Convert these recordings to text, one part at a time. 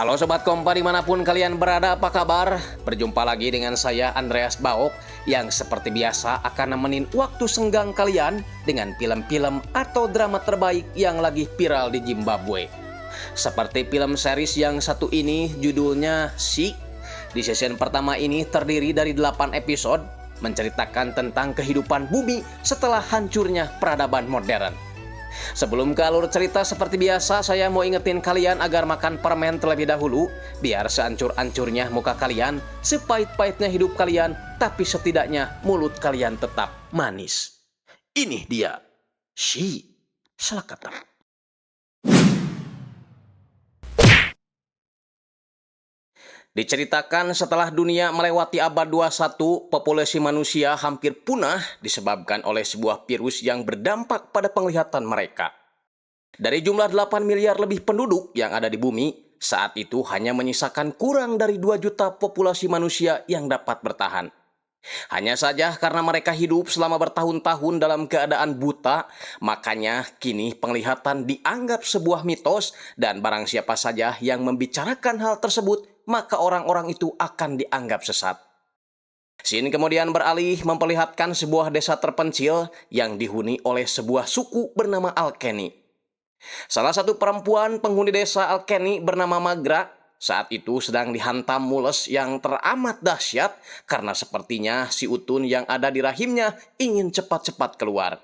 Halo Sobat Kompa dimanapun kalian berada, apa kabar? Berjumpa lagi dengan saya Andreas Baok yang seperti biasa akan nemenin waktu senggang kalian dengan film-film atau drama terbaik yang lagi viral di Zimbabwe. Seperti film series yang satu ini judulnya She. Di season pertama ini terdiri dari 8 episode menceritakan tentang kehidupan bumi setelah hancurnya peradaban modern. Sebelum ke alur cerita seperti biasa, saya mau ingetin kalian agar makan permen terlebih dahulu, biar seancur-ancurnya muka kalian, sepahit-pahitnya hidup kalian, tapi setidaknya mulut kalian tetap manis. Ini dia, She. Selakatan. Diceritakan setelah dunia melewati abad 21, populasi manusia hampir punah disebabkan oleh sebuah virus yang berdampak pada penglihatan mereka. Dari jumlah 8 miliar lebih penduduk yang ada di bumi, saat itu hanya menyisakan kurang dari 2 juta populasi manusia yang dapat bertahan. Hanya saja karena mereka hidup selama bertahun-tahun dalam keadaan buta, makanya kini penglihatan dianggap sebuah mitos dan barang siapa saja yang membicarakan hal tersebut, maka orang-orang itu akan dianggap sesat. Scene kemudian beralih memperlihatkan sebuah desa terpencil yang dihuni oleh sebuah suku bernama Alkeni. Salah satu perempuan penghuni desa Alkeni bernama Magra saat itu sedang dihantam mules yang teramat dahsyat karena sepertinya si utun yang ada di rahimnya ingin cepat-cepat keluar.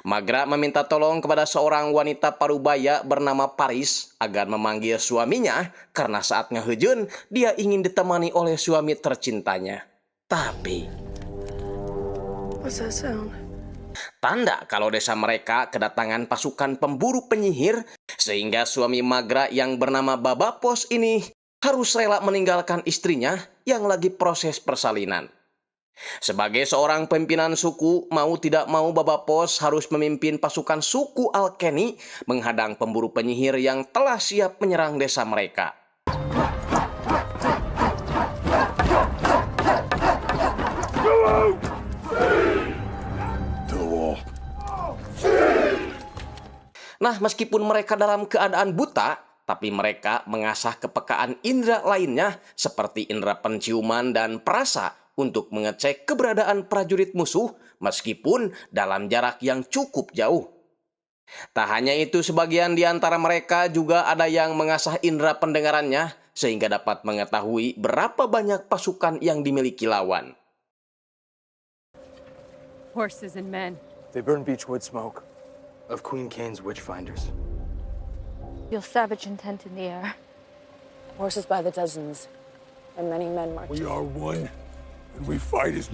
Magra meminta tolong kepada seorang wanita parubaya bernama Paris agar memanggil suaminya karena saat ngehejeun dia ingin ditemani oleh suami tercintanya. Tapi What's that sound? tanda kalau desa mereka kedatangan pasukan pemburu penyihir sehingga suami Magra yang bernama Babapos ini harus rela meninggalkan istrinya yang lagi proses persalinan. Sebagai seorang pimpinan suku, mau tidak mau Babapos harus memimpin pasukan suku Alkeni menghadang pemburu penyihir yang telah siap menyerang desa mereka. Nah, meskipun mereka dalam keadaan buta, tapi mereka mengasah kepekaan indera lainnya seperti indera penciuman dan perasa untuk mengecek keberadaan prajurit musuh meskipun dalam jarak yang cukup jauh. Tak hanya itu, sebagian di antara mereka juga ada yang mengasah indera pendengarannya sehingga dapat mengetahui berapa banyak pasukan yang dimiliki lawan. Horses and men. They burn beechwood smoke of Queen Cain's witchfinders. Feel savage intent in the air. Horses by the dozens, and many men marching. We are one, and we fight as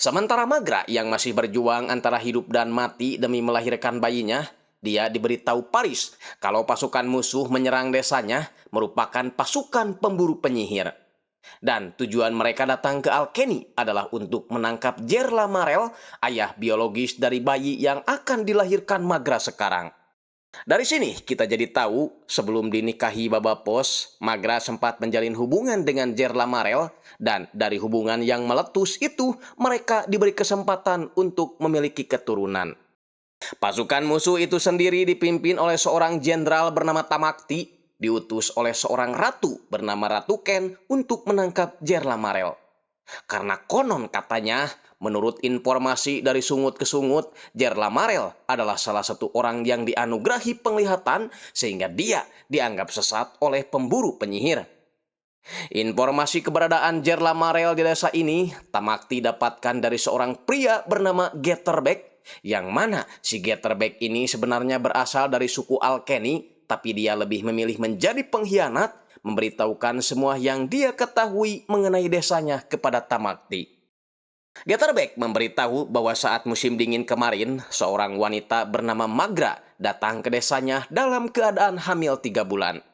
Sementara Magra yang masih berjuang antara hidup dan mati demi melahirkan bayinya, dia diberitahu Paris kalau pasukan musuh menyerang desanya merupakan pasukan pemburu penyihir. Dan tujuan mereka datang ke Alkeni adalah untuk menangkap Jerla Marel, ayah biologis dari bayi yang akan dilahirkan Magra sekarang. Dari sini kita jadi tahu sebelum dinikahi Babapos, Magra sempat menjalin hubungan dengan Jerla Marel dan dari hubungan yang meletus itu mereka diberi kesempatan untuk memiliki keturunan. Pasukan musuh itu sendiri dipimpin oleh seorang jenderal bernama Tamakti, diutus oleh seorang ratu bernama Ratu Ken untuk menangkap Jerla Marel. Karena konon katanya, menurut informasi dari sungut ke sungut, Jerla Marel adalah salah satu orang yang dianugerahi penglihatan sehingga dia dianggap sesat oleh pemburu penyihir. Informasi keberadaan Jerla Marel di desa ini Tamakti dapatkan dari seorang pria bernama Getterbeck, yang mana si Getterbeck ini sebenarnya berasal dari suku Alkeni, tapi dia lebih memilih menjadi pengkhianat, memberitahukan semua yang dia ketahui mengenai desanya kepada Tamakti. Getterbeck memberitahu bahwa saat musim dingin kemarin, seorang wanita bernama Magra datang ke desanya dalam keadaan hamil 3 bulan.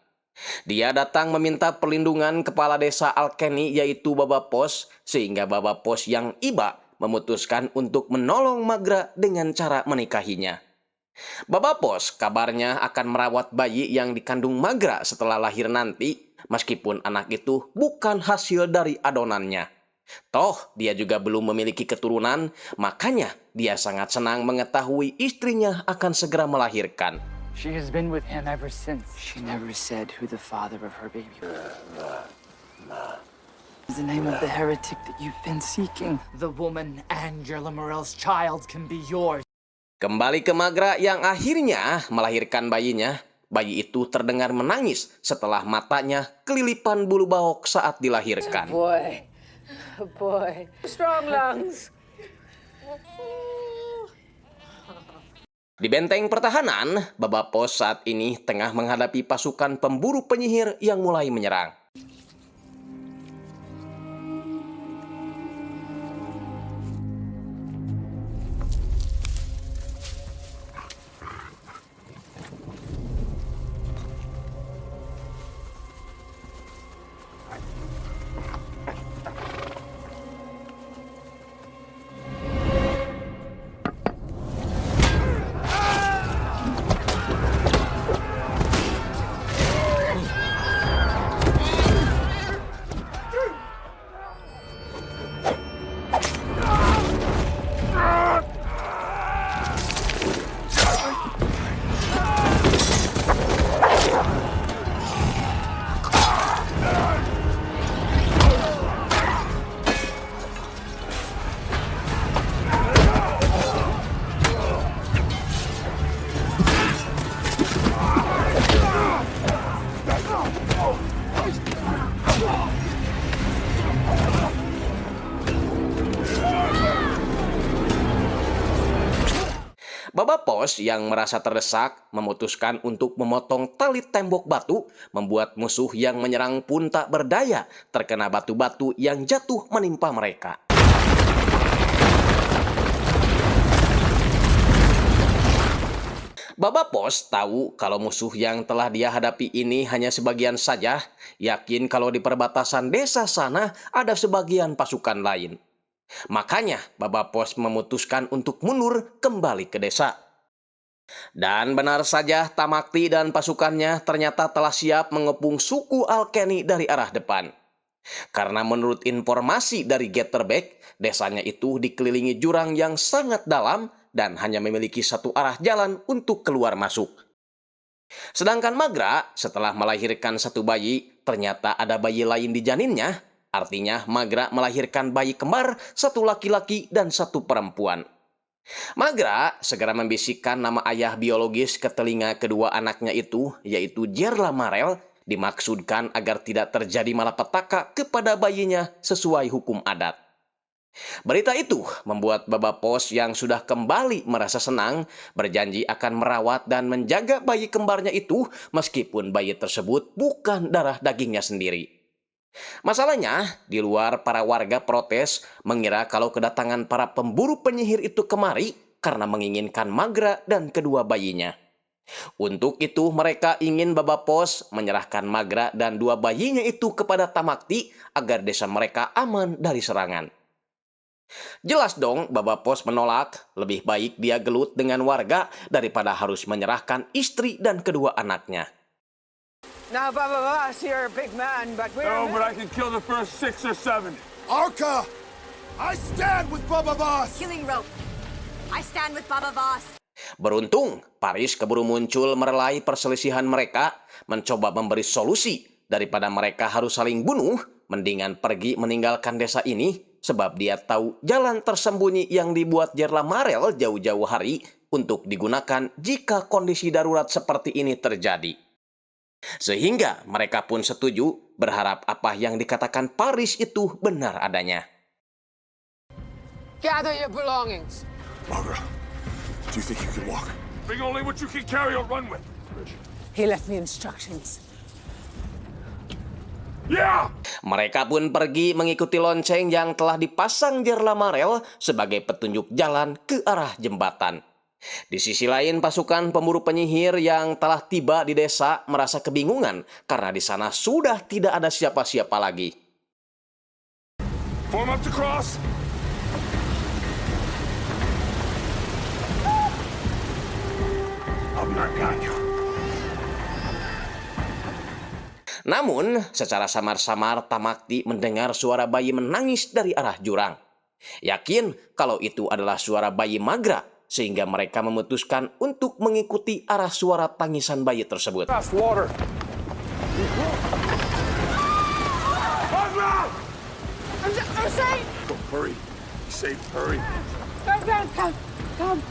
Dia datang meminta perlindungan kepala desa Alkeni yaitu Babapos, sehingga Babapos yang iba memutuskan untuk menolong Magra dengan cara menikahinya. Baba Pos kabarnya akan merawat bayi yang dikandung Magra setelah lahir nanti, meskipun anak itu bukan hasil dari adonannya. Toh, dia juga belum memiliki keturunan, makanya dia sangat senang mengetahui istrinya akan segera melahirkan. She has been with him ever since. She never said who the father of her baby was. The name of the heretic that you've been seeking. The woman Angela Morel's child can be yours. Kembali ke Magra yang akhirnya melahirkan bayinya, bayi itu terdengar menangis setelah matanya kelilipan bulu bahok saat dilahirkan. Boy. Boy. Strong lungs. Di benteng pertahanan, Baba Pos saat ini tengah menghadapi pasukan pemburu penyihir yang mulai menyerang. Baba Pos yang merasa terdesak memutuskan untuk memotong tali tembok batu, membuat musuh yang menyerang pun tak berdaya terkena batu-batu yang jatuh menimpa mereka. Baba Pos tahu kalau musuh yang telah dia hadapi ini hanya sebagian saja, yakin kalau di perbatasan desa sana ada sebagian pasukan lain. Makanya Baba Pos memutuskan untuk mundur kembali ke desa. Dan benar saja Tamakti dan pasukannya ternyata telah siap mengepung suku Alkeni dari arah depan. Karena menurut informasi dari Getterbeck, desanya itu dikelilingi jurang yang sangat dalam dan hanya memiliki satu arah jalan untuk keluar masuk. Sedangkan Magra setelah melahirkan satu bayi, ternyata ada bayi lain di janinnya. Artinya Magra melahirkan bayi kembar, satu laki-laki dan satu perempuan. Magra segera membisikkan nama ayah biologis ke telinga kedua anaknya itu, yaitu Jerla Marel, dimaksudkan agar tidak terjadi malapetaka kepada bayinya sesuai hukum adat. Berita itu membuat Baba Pos yang sudah kembali merasa senang, berjanji akan merawat dan menjaga bayi kembarnya itu meskipun bayi tersebut bukan darah dagingnya sendiri. Masalahnya, di luar para warga protes mengira kalau kedatangan para pemburu penyihir itu kemari karena menginginkan Magra dan kedua bayinya. Untuk itu mereka ingin Baba Pos menyerahkan Magra dan dua bayinya itu kepada Tamakti agar desa mereka aman dari serangan. Jelas dong Baba Pos menolak, lebih baik dia gelut dengan warga daripada harus menyerahkan istri dan kedua anaknya. Now, Baba Boss, you're a big man, but we're... No, but I can kill the first 6 or 7. Arca! I stand with Baba Voss! Killing rope. I stand with Baba Voss. Beruntung, Paris keburu muncul merelai perselisihan mereka, mencoba memberi solusi. Daripada mereka harus saling bunuh, mendingan pergi meninggalkan desa ini, sebab dia tahu jalan tersembunyi yang dibuat Jerla Marel jauh-jauh hari untuk digunakan jika kondisi darurat seperti ini terjadi. Sehingga mereka pun setuju, berharap apa yang dikatakan Paris itu benar adanya. Gather your belongings. Magra, do you think you can walk? Bring only what you can carry or run with. He left me instructions. Yeah! Mereka pun pergi mengikuti lonceng yang telah dipasang Jerla Marel sebagai petunjuk jalan ke arah jembatan. Di sisi lain, pasukan pemburu penyihir yang telah tiba di desa merasa kebingungan karena di sana sudah tidak ada siapa-siapa lagi. Form up to cross! I'll be right behind you. Namun, secara samar-samar Tamakti mendengar suara bayi menangis dari arah jurang. Yakin kalau itu adalah suara bayi Magra, sehingga mereka memutuskan untuk mengikuti arah suara tangisan bayi tersebut. Fast water. Magra! I'm safe! Go, hurry. Be safe, hurry. Come.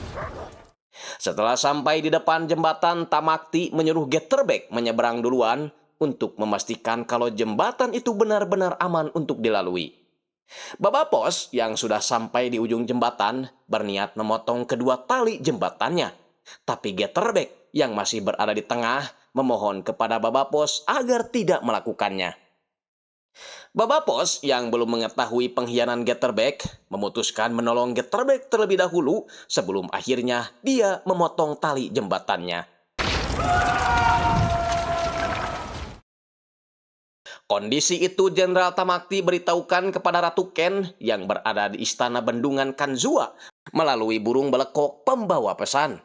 Setelah sampai di depan jembatan, Tamakti menyuruh Getterbeck menyeberang duluan untuk memastikan kalau jembatan itu benar-benar aman untuk dilalui. Baba Pos yang sudah sampai di ujung jembatan berniat memotong kedua tali jembatannya. Tapi Getterbeck yang masih berada di tengah memohon kepada Baba Pos agar tidak melakukannya. Baba Pos yang belum mengetahui pengkhianatan Getterbeck memutuskan menolong Getterbeck terlebih dahulu sebelum akhirnya dia memotong tali jembatannya. Kondisi itu Jenderal Tamakti beritahukan kepada Ratu Ken yang berada di istana bendungan Kanzua melalui burung belekok pembawa pesan.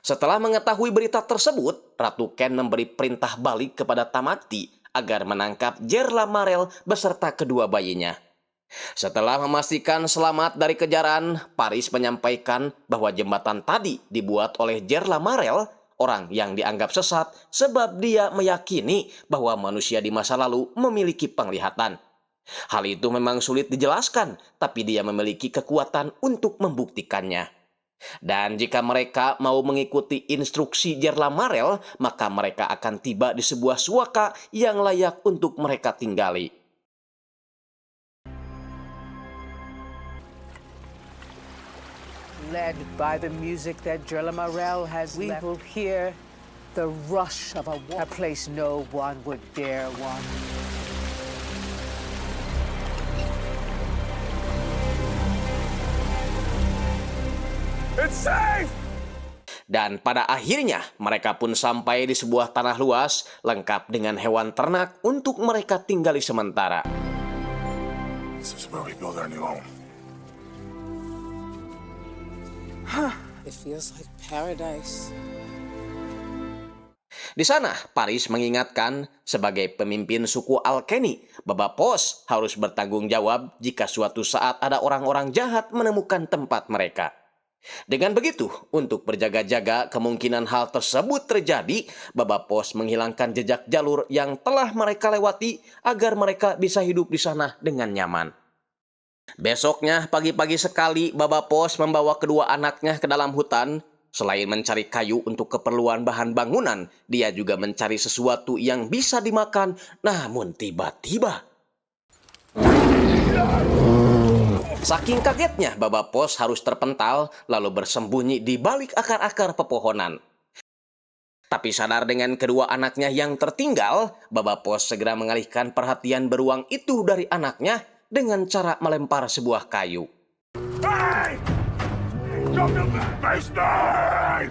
Setelah mengetahui berita tersebut, Ratu Ken memberi perintah balik kepada Tamakti agar menangkap Jerla Marel beserta kedua bayinya. Setelah memastikan selamat dari kejaran, Paris menyampaikan bahwa jembatan tadi dibuat oleh Jerla Marel, orang yang dianggap sesat sebab dia meyakini bahwa manusia di masa lalu memiliki penglihatan. Hal itu memang sulit dijelaskan, tapi dia memiliki kekuatan untuk membuktikannya. Dan jika mereka mau mengikuti instruksi Jerla Marel, maka mereka akan tiba di sebuah suaka yang layak untuk mereka tinggali. Led by the music that Jerla Marel has we left, will hear the rush of a place no one would dare walk. It's safe! Dan pada akhirnya mereka pun sampai di sebuah tanah luas lengkap dengan hewan ternak untuk mereka tinggali sementara. This is where we build our new home. It feels like paradise. Di sana, Paris mengingatkan sebagai pemimpin suku Alkeni, Baba Pos harus bertanggung jawab jika suatu saat ada orang-orang jahat menemukan tempat mereka. Dengan begitu, untuk berjaga-jaga kemungkinan hal tersebut terjadi, Baba Pos menghilangkan jejak jalur yang telah mereka lewati agar mereka bisa hidup di sana dengan nyaman. Besoknya, pagi-pagi sekali, Baba Pos membawa kedua anaknya ke dalam hutan. Selain mencari kayu untuk keperluan bahan bangunan, dia juga mencari sesuatu yang bisa dimakan. Namun tiba-tiba, saking kagetnya, Baba Pos harus terpental lalu bersembunyi di balik akar-akar pepohonan. Tapi sadar dengan kedua anaknya yang tertinggal, Baba Pos segera mengalihkan perhatian beruang itu dari anaknya dengan cara melempar sebuah kayu. Hey! Jump to the baseline!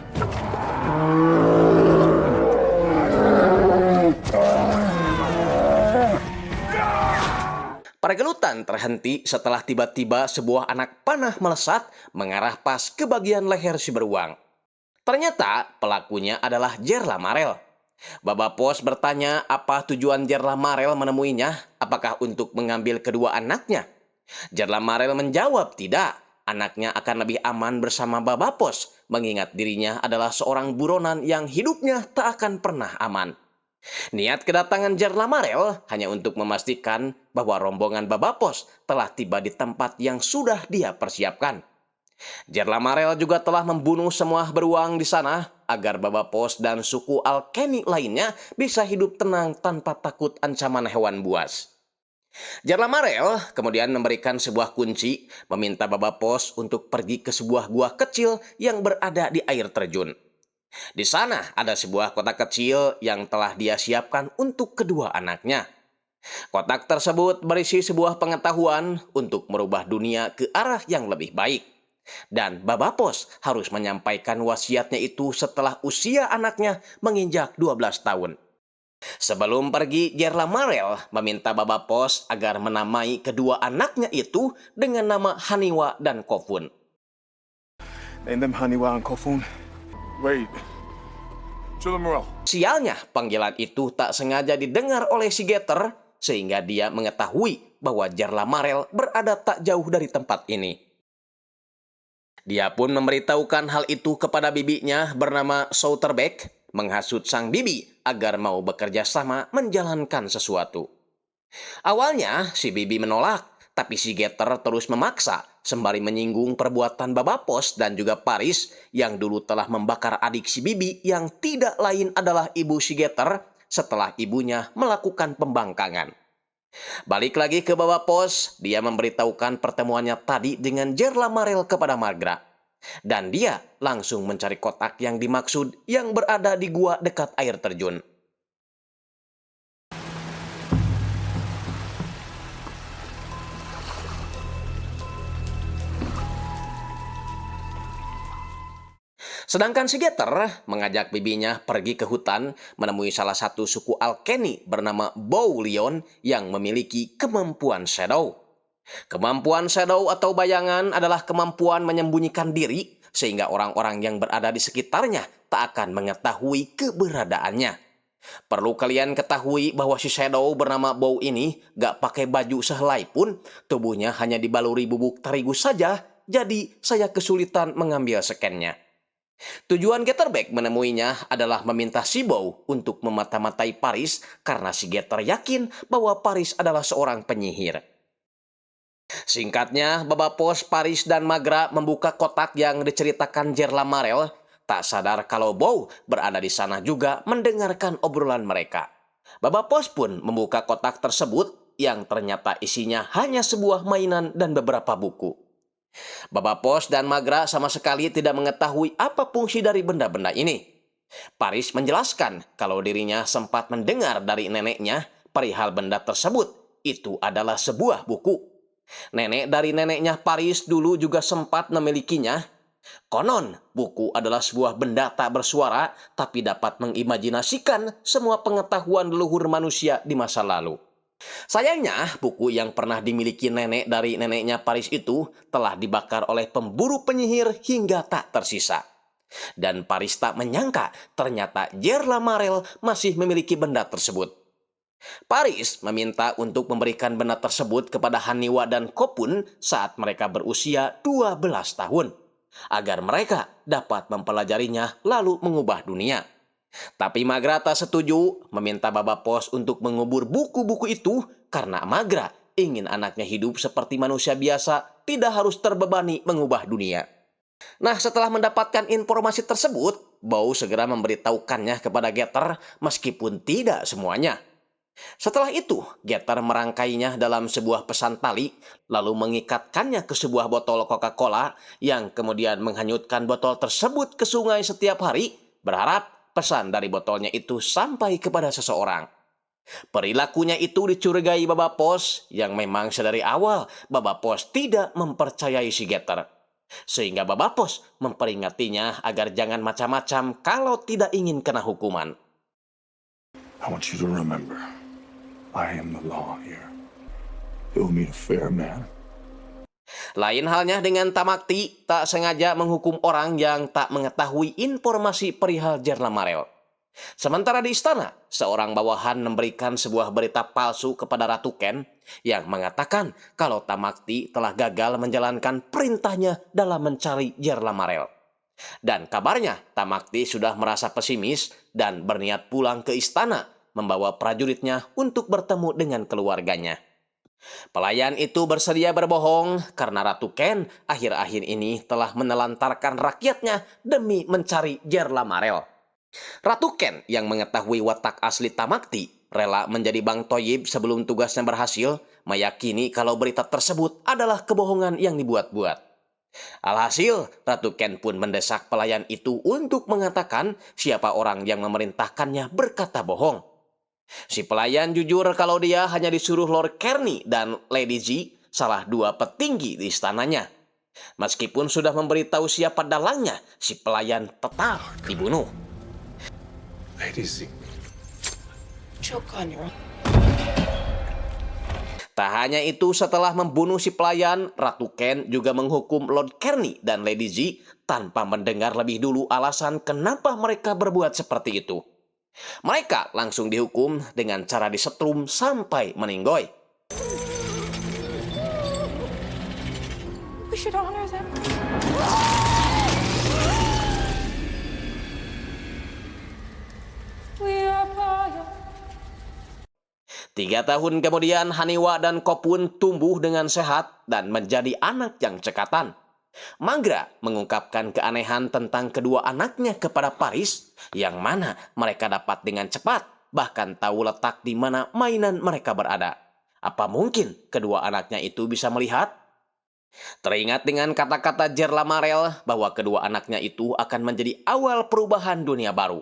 Pergelutan terhenti setelah tiba-tiba sebuah anak panah melesat mengarah pas ke bagian leher si beruang. Ternyata pelakunya adalah Jerla Marel. Baba Pos bertanya apa tujuan Jerla Marel menemuinya, apakah untuk mengambil kedua anaknya? Jerla Marel menjawab tidak, anaknya akan lebih aman bersama Baba Pos, mengingat dirinya adalah seorang buronan yang hidupnya tak akan pernah aman. Niat kedatangan Jerla Marel hanya untuk memastikan bahwa rombongan Baba Pos telah tiba di tempat yang sudah dia persiapkan. Jerla Marel juga telah membunuh semua beruang di sana agar Baba Pos dan suku Alkeni lainnya bisa hidup tenang tanpa takut ancaman hewan buas. Jerla Marel kemudian memberikan sebuah kunci, meminta Baba Pos untuk pergi ke sebuah gua kecil yang berada di air terjun. Di sana ada sebuah kotak kecil yang telah dia siapkan untuk kedua anaknya. Kotak tersebut berisi sebuah pengetahuan untuk merubah dunia ke arah yang lebih baik. Dan Baba Pos harus menyampaikan wasiatnya itu setelah usia anaknya menginjak 12 tahun. Sebelum pergi, Jerla Marel meminta Baba Pos agar menamai kedua anaknya itu dengan nama Haniwa dan Kofun. Name them Haniwa and Kofun. Wait, Jilla Morel. Sialnya, panggilan itu tak sengaja didengar oleh si Getter, sehingga dia mengetahui bahwa Jarla Marel berada tak jauh dari tempat ini. Dia pun memberitahukan hal itu kepada bibinya bernama Southerbeck, menghasut sang bibi agar mau bekerja sama menjalankan sesuatu. Awalnya, si bibi menolak, tapi si Getter terus memaksa, sembari menyinggung perbuatan Babapos dan juga Paris yang dulu telah membakar adik si bibi yang tidak lain adalah ibu si Getter setelah ibunya melakukan pembangkangan. Balik lagi ke Babapos, dia memberitahukan pertemuannya tadi dengan Jarla Marel kepada Magra. Dan dia langsung mencari kotak yang dimaksud yang berada di gua dekat air terjun. Sedangkan si Getter mengajak bibinya pergi ke hutan menemui salah satu suku Alkeni bernama Boulion yang memiliki kemampuan shadow. Kemampuan shadow atau bayangan adalah kemampuan menyembunyikan diri sehingga orang-orang yang berada di sekitarnya tak akan mengetahui keberadaannya. Perlu kalian ketahui bahwa si shadow bernama Bow ini gak pakai baju sehelai pun, tubuhnya hanya dibaluri bubuk terigu saja, jadi saya kesulitan mengambil scannya. Tujuan Getterbeck menemuinya adalah meminta si Bow untuk memata-matai Paris karena si Getter yakin bahwa Paris adalah seorang penyihir. Singkatnya, Babapos, Paris, dan Magra membuka kotak yang diceritakan Jarla Marel, tak sadar kalau Bow berada di sana juga mendengarkan obrolan mereka. Babapos pun membuka kotak tersebut yang ternyata isinya hanya sebuah mainan dan beberapa buku. Babapos dan Magra sama sekali tidak mengetahui apa fungsi dari benda-benda ini. Paris menjelaskan kalau dirinya sempat mendengar dari neneknya perihal benda tersebut. Itu adalah sebuah buku. Nenek dari neneknya Paris dulu juga sempat memilikinya. Konon, buku adalah sebuah benda tak bersuara tapi dapat mengimajinasikan semua pengetahuan leluhur manusia di masa lalu. Sayangnya, buku yang pernah dimiliki nenek dari neneknya Paris itu telah dibakar oleh pemburu penyihir hingga tak tersisa. Dan Paris tak menyangka ternyata Jarla Marel masih memiliki benda tersebut. Paris meminta untuk memberikan benda tersebut kepada Haniwa dan Kopun saat mereka berusia 12 tahun, agar mereka dapat mempelajarinya lalu mengubah dunia. Tapi Magra tak setuju, meminta Babapos untuk mengubur buku-buku itu karena Magra ingin anaknya hidup seperti manusia biasa, tidak harus terbebani mengubah dunia. Nah, setelah mendapatkan informasi tersebut, Bow segera memberitahukannya kepada Getter meskipun tidak semuanya. Setelah itu, Getter merangkainya dalam sebuah pesan tali, lalu mengikatkannya ke sebuah botol Coca-Cola yang kemudian menghanyutkan botol tersebut ke sungai setiap hari, berharap pesan dari botolnya itu sampai kepada seseorang. Perilakunya itu dicurigai Babapos yang memang sedari awal Babapos tidak mempercayai si Getter. Sehingga Babapos memperingatinya agar jangan macam-macam kalau tidak ingin kena hukuman. I want you to remember, I am the law here. You'll meet a fair man. Lain halnya dengan Tamakti, tak sengaja menghukum orang yang tak mengetahui informasi perihal Jarla Marel. Sementara di istana, seorang bawahan memberikan sebuah berita palsu kepada Ratu Ken yang mengatakan kalau Tamakti telah gagal menjalankan perintahnya dalam mencari Jarla Marel. Dan kabarnya Tamakti sudah merasa pesimis dan berniat pulang ke istana membawa prajuritnya untuk bertemu dengan keluarganya. Pelayan itu bersedia berbohong karena Ratu Ken akhir-akhir ini telah menelantarkan rakyatnya demi mencari Jarla Marel. Ratu Ken yang mengetahui watak asli Tamakti rela menjadi Bang Toyib sebelum tugasnya berhasil, meyakini kalau berita tersebut adalah kebohongan yang dibuat-buat. Alhasil, Ratu Ken pun mendesak pelayan itu untuk mengatakan siapa orang yang memerintahkannya berkata bohong. Si pelayan jujur kalau dia hanya disuruh Lord Kearney dan Lady Z, salah dua petinggi di istananya. Meskipun sudah memberitahu siapa dalangnya, si pelayan tetap dibunuh. Lady Z. Choke on your... Tak hanya itu, setelah membunuh si pelayan, Ratu Ken juga menghukum Lord Kearney dan Lady Z tanpa mendengar lebih dulu alasan kenapa mereka berbuat seperti itu. Mereka langsung dihukum dengan cara disetrum sampai meninggoy. We should honor them. We are royal. 3 tahun kemudian, Haniwa dan Kopun tumbuh dengan sehat dan menjadi anak yang cekatan. Magra mengungkapkan keanehan tentang kedua anaknya kepada Paris, yang mana mereka dapat dengan cepat bahkan tahu letak di mana mainan mereka berada. Apa mungkin kedua anaknya itu bisa melihat? Teringat dengan kata-kata Jerla Marel bahwa kedua anaknya itu akan menjadi awal perubahan dunia baru.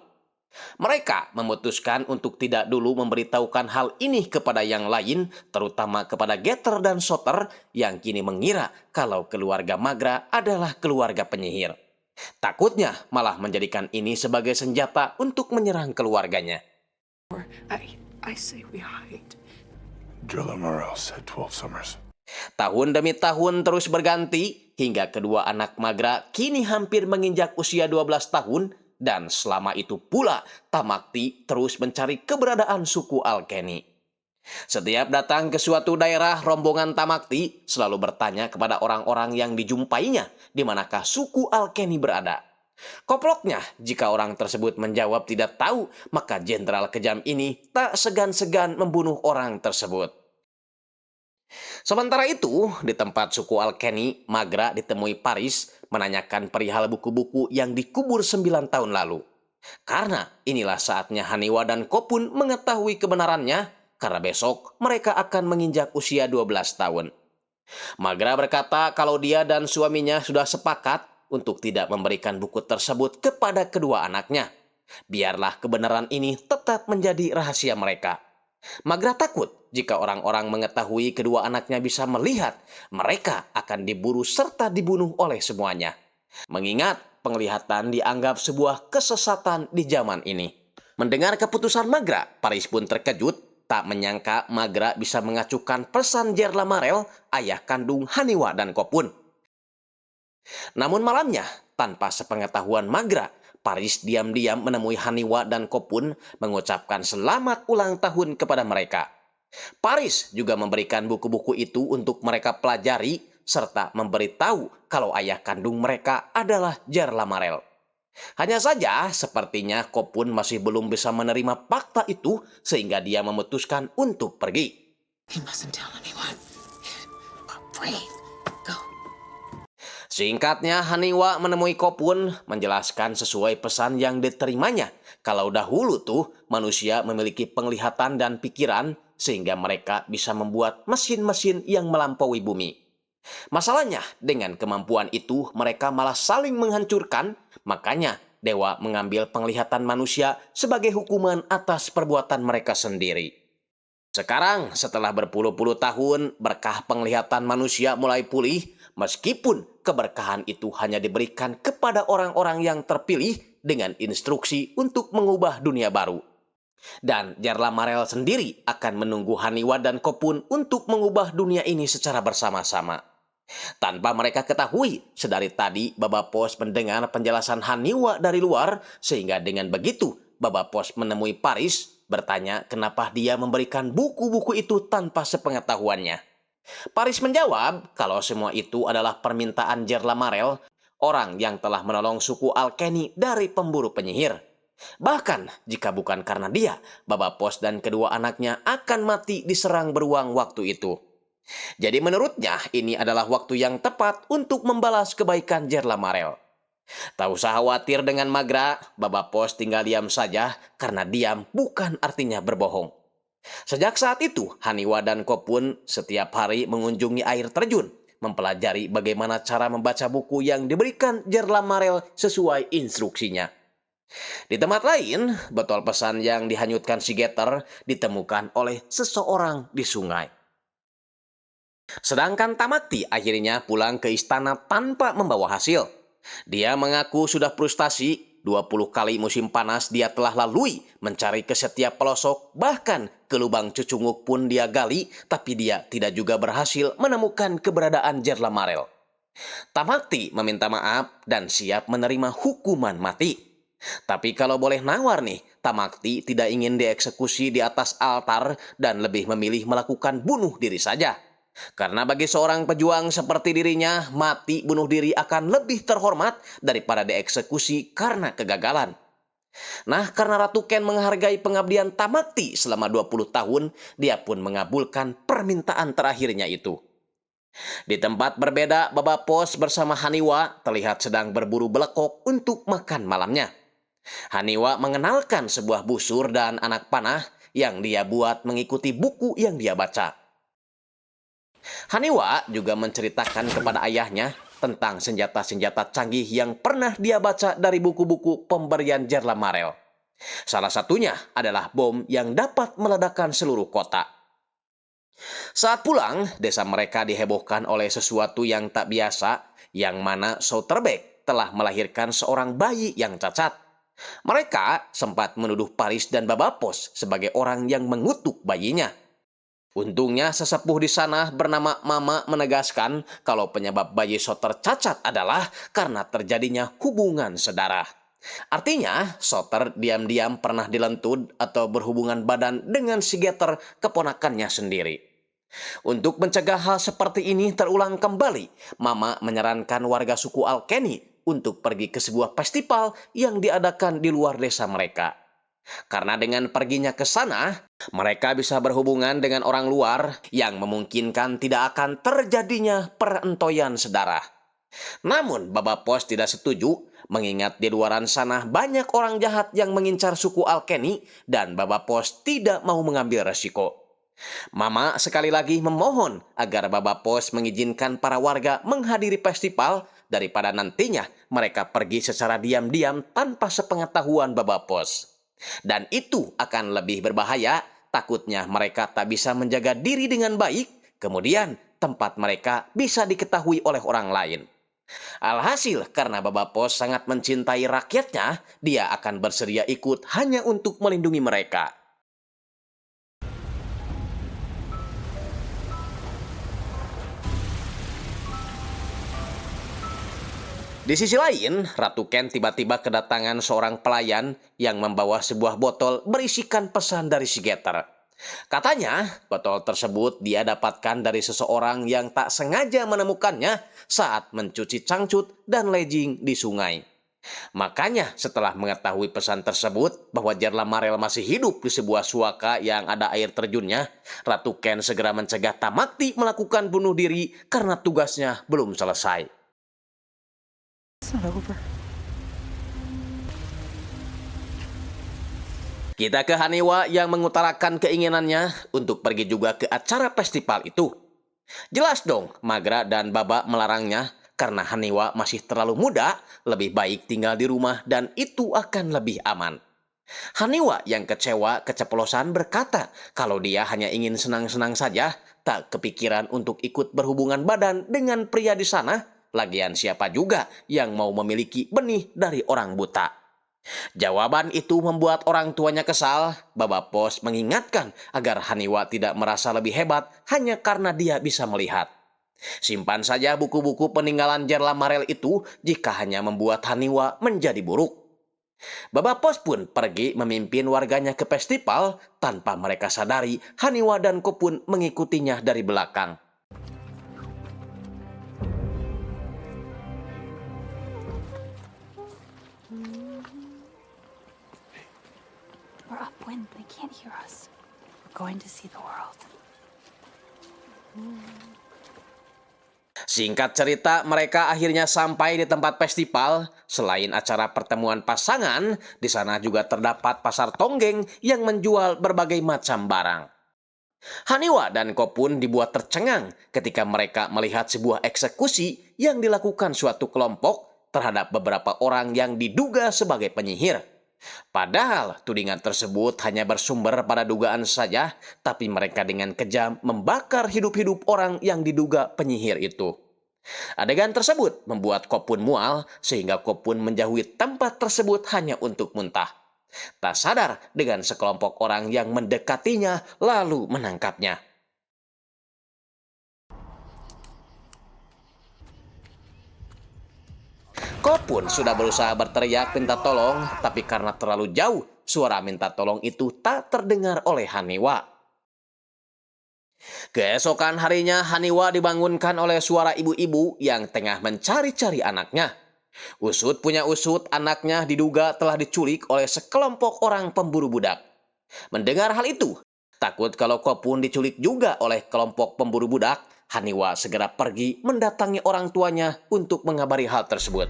Mereka memutuskan untuk tidak dulu memberitahukan hal ini kepada yang lain, terutama kepada Getter dan Soter yang kini mengira kalau keluarga Magra adalah keluarga penyihir. Takutnya malah menjadikan ini sebagai senjata untuk menyerang keluarganya. I say we hide. Jella Morel said 12 summers. Tahun demi tahun terus berganti hingga kedua anak Magra kini hampir menginjak usia 12 tahun. Dan selama itu pula, Tamakti terus mencari keberadaan suku Alkeni. Setiap datang ke suatu daerah, rombongan Tamakti selalu bertanya kepada orang-orang yang dijumpainya di manakah suku Alkeni berada. Koploknya, jika orang tersebut menjawab tidak tahu, maka jenderal kejam ini tak segan-segan membunuh orang tersebut. Sementara itu, di tempat suku Alkeni, Magra ditemui Paris menanyakan perihal buku-buku yang dikubur 9 tahun lalu. Karena inilah saatnya Haniwa dan Kopun mengetahui kebenarannya, karena besok mereka akan menginjak usia 12 tahun. Magra berkata kalau dia dan suaminya sudah sepakat untuk tidak memberikan buku tersebut kepada kedua anaknya. Biarlah kebenaran ini tetap menjadi rahasia mereka. Magra takut jika orang-orang mengetahui kedua anaknya bisa melihat, mereka akan diburu serta dibunuh oleh semuanya. Mengingat penglihatan dianggap sebuah kesesatan di zaman ini. Mendengar keputusan Magra, Paris pun terkejut, tak menyangka Magra bisa mengacukan pesan Jerla Marel, ayah kandung Haniwa dan Kopun. Namun malamnya, tanpa sepengetahuan Magra, Paris diam-diam menemui Haniwa dan Kopun mengucapkan selamat ulang tahun kepada mereka. Paris juga memberikan buku-buku itu untuk mereka pelajari serta memberitahu kalau ayah kandung mereka adalah Jerla Marel. Hanya saja sepertinya Kopun masih belum bisa menerima fakta itu sehingga dia memutuskan untuk pergi. He mustn't tell anyone. Breathe. Go. Singkatnya, Haniwa menemui Kopun menjelaskan sesuai pesan yang diterimanya. Kalau dahulu tuh manusia memiliki penglihatan dan pikiran sehingga mereka bisa membuat mesin-mesin yang melampaui bumi. Masalahnya, dengan kemampuan itu mereka malah saling menghancurkan, makanya dewa mengambil penglihatan manusia sebagai hukuman atas perbuatan mereka sendiri. Sekarang, setelah berpuluh-puluh tahun, berkah penglihatan manusia mulai pulih, meskipun keberkahan itu hanya diberikan kepada orang-orang yang terpilih dengan instruksi untuk mengubah dunia baru. Dan Jerla Marel sendiri akan menunggu Haniwa dan Kopun untuk mengubah dunia ini secara bersama-sama. Tanpa mereka ketahui, sedari tadi Baba Pos mendengar penjelasan Haniwa dari luar, sehingga dengan begitu Baba Pos menemui Paris, bertanya kenapa dia memberikan buku-buku itu tanpa sepengetahuannya. Paris menjawab kalau semua itu adalah permintaan Jerla Marel, orang yang telah menolong suku Alkeni dari pemburu penyihir. Bahkan jika bukan karena dia, Baba Pos dan kedua anaknya akan mati diserang beruang waktu itu. Jadi menurutnya ini adalah waktu yang tepat untuk membalas kebaikan Jerla Marel. Tak usah khawatir dengan Magra, Baba Pos tinggal diam saja karena diam bukan artinya berbohong. Sejak saat itu, Haniwa dan Kopun setiap hari mengunjungi air terjun, mempelajari bagaimana cara membaca buku yang diberikan Jerla Marel sesuai instruksinya. Di tempat lain, botol pesan yang dihanyutkan si Getter ditemukan oleh seseorang di sungai. Sedangkan Tamakti akhirnya pulang ke istana tanpa membawa hasil. Dia mengaku sudah frustasi 20 kali musim panas dia telah lalui, mencari ke setiap pelosok, bahkan ke lubang cucunguk pun dia gali, tapi dia tidak juga berhasil menemukan keberadaan Jerla Marel. Tamakti meminta maaf dan siap menerima hukuman mati. Tapi kalau boleh nawar nih, Tamakti tidak ingin dieksekusi di atas altar dan lebih memilih melakukan bunuh diri saja. Karena bagi seorang pejuang seperti dirinya, mati bunuh diri akan lebih terhormat daripada dieksekusi karena kegagalan. Nah, karena Ratu Ken menghargai pengabdian Tamakti selama 20 tahun, dia pun mengabulkan permintaan terakhirnya itu. Di tempat berbeda, Baba Pos bersama Haniwa terlihat sedang berburu belekok untuk makan malamnya. Haniwa mengenalkan sebuah busur dan anak panah yang dia buat mengikuti buku yang dia baca. Haniwa juga menceritakan kepada ayahnya tentang senjata-senjata canggih yang pernah dia baca dari buku-buku pemberian Jerla Marel. Salah satunya adalah bom yang dapat meledakkan seluruh kota. Saat pulang, desa mereka dihebohkan oleh sesuatu yang tak biasa, yang mana Southerbeck telah melahirkan seorang bayi yang cacat. Mereka sempat menuduh Paris dan Baba Pos sebagai orang yang mengutuk bayinya. Untungnya sesepuh di sana bernama Mama menegaskan kalau penyebab bayi Souter cacat adalah karena terjadinya hubungan sedara. Artinya, Souter diam-diam pernah dilentud atau berhubungan badan dengan si Getter, keponakannya sendiri. Untuk mencegah hal seperti ini terulang kembali, Mama menyarankan warga suku Alkeni untuk pergi ke sebuah festival yang diadakan di luar desa mereka. Karena dengan perginya ke sana, mereka bisa berhubungan dengan orang luar yang memungkinkan tidak akan terjadinya perentoyan sedara. Namun, Baba Pos tidak setuju, mengingat di luaran sana banyak orang jahat yang mengincar suku Alkeni dan Baba Pos tidak mau mengambil resiko. Mama sekali lagi memohon agar Baba Pos mengizinkan para warga menghadiri festival daripada nantinya mereka pergi secara diam-diam tanpa sepengetahuan Baba Pos. Dan itu akan lebih berbahaya, takutnya mereka tak bisa menjaga diri dengan baik, kemudian tempat mereka bisa diketahui oleh orang lain. Alhasil, karena Baba Pos sangat mencintai rakyatnya, dia akan bersedia ikut hanya untuk melindungi mereka. Di sisi lain, Ratu Ken tiba-tiba kedatangan seorang pelayan yang membawa sebuah botol berisikan pesan dari si Getter. Katanya, botol tersebut dia dapatkan dari seseorang yang tak sengaja menemukannya saat mencuci cangcut dan lejing di sungai. Makanya, setelah mengetahui pesan tersebut bahwa Jerla Marel masih hidup di sebuah suaka yang ada air terjunnya, Ratu Ken segera mencegah Tamakti melakukan bunuh diri karena tugasnya belum selesai. It's not over. Kita ke Haniwa yang mengutarakan keinginannya untuk pergi juga ke acara festival itu. Jelas dong, Magra dan Baba melarangnya karena Haniwa masih terlalu muda, lebih baik tinggal di rumah dan itu akan lebih aman. Haniwa yang kecewa keceplosan berkata kalau dia hanya ingin senang-senang saja, tak kepikiran untuk ikut berhubungan badan dengan pria di sana. Lagian siapa juga yang mau memiliki benih dari orang buta? Jawaban itu membuat orang tuanya kesal. Baba Pos mengingatkan agar Haniwa tidak merasa lebih hebat hanya karena dia bisa melihat. Simpan saja buku-buku peninggalan Jerla Marel itu jika hanya membuat Haniwa menjadi buruk. Baba Pos pun pergi memimpin warganya ke festival tanpa mereka sadari Haniwa dan Kopun mengikutinya dari belakang. We're upwind. They can't hear us. We're going to see the world. Singkat cerita, mereka akhirnya sampai di tempat festival. Selain acara pertemuan pasangan, di sana juga terdapat pasar tonggeng yang menjual berbagai macam barang. Haniwa dan Kopun dibuat tercengang ketika mereka melihat sebuah eksekusi yang dilakukan suatu kelompok terhadap beberapa orang yang diduga sebagai penyihir. Padahal tudingan tersebut hanya bersumber pada dugaan saja, tapi mereka dengan kejam membakar hidup-hidup orang yang diduga penyihir itu. Adegan tersebut membuat Kopun mual sehingga Kopun menjauhi tempat tersebut hanya untuk muntah. Tak sadar dengan sekelompok orang yang mendekatinya lalu menangkapnya. Kopun sudah berusaha berteriak minta tolong, tapi karena terlalu jauh, suara minta tolong itu tak terdengar oleh Haniwa. Keesokan harinya, Haniwa dibangunkan oleh suara ibu-ibu yang tengah mencari-cari anaknya. Usut punya usut, anaknya diduga telah diculik oleh sekelompok orang pemburu budak. Mendengar hal itu, takut kalau Kopun diculik juga oleh kelompok pemburu budak, Haniwa segera pergi mendatangi orang tuanya untuk mengabari hal tersebut.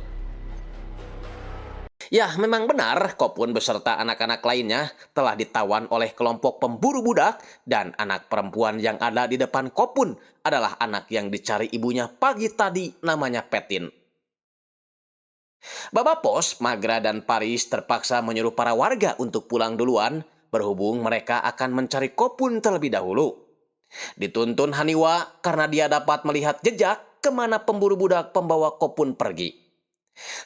Ya, memang benar, Kopun beserta anak-anak lainnya telah ditawan oleh kelompok pemburu budak dan anak perempuan yang ada di depan Kopun adalah anak yang dicari ibunya pagi tadi, namanya Petin. Baba Pos, Magra, dan Paris terpaksa menyuruh para warga untuk pulang duluan, berhubung mereka akan mencari Kopun terlebih dahulu. Dituntun Haniwa karena dia dapat melihat jejak kemana pemburu budak pembawa Kopun pergi.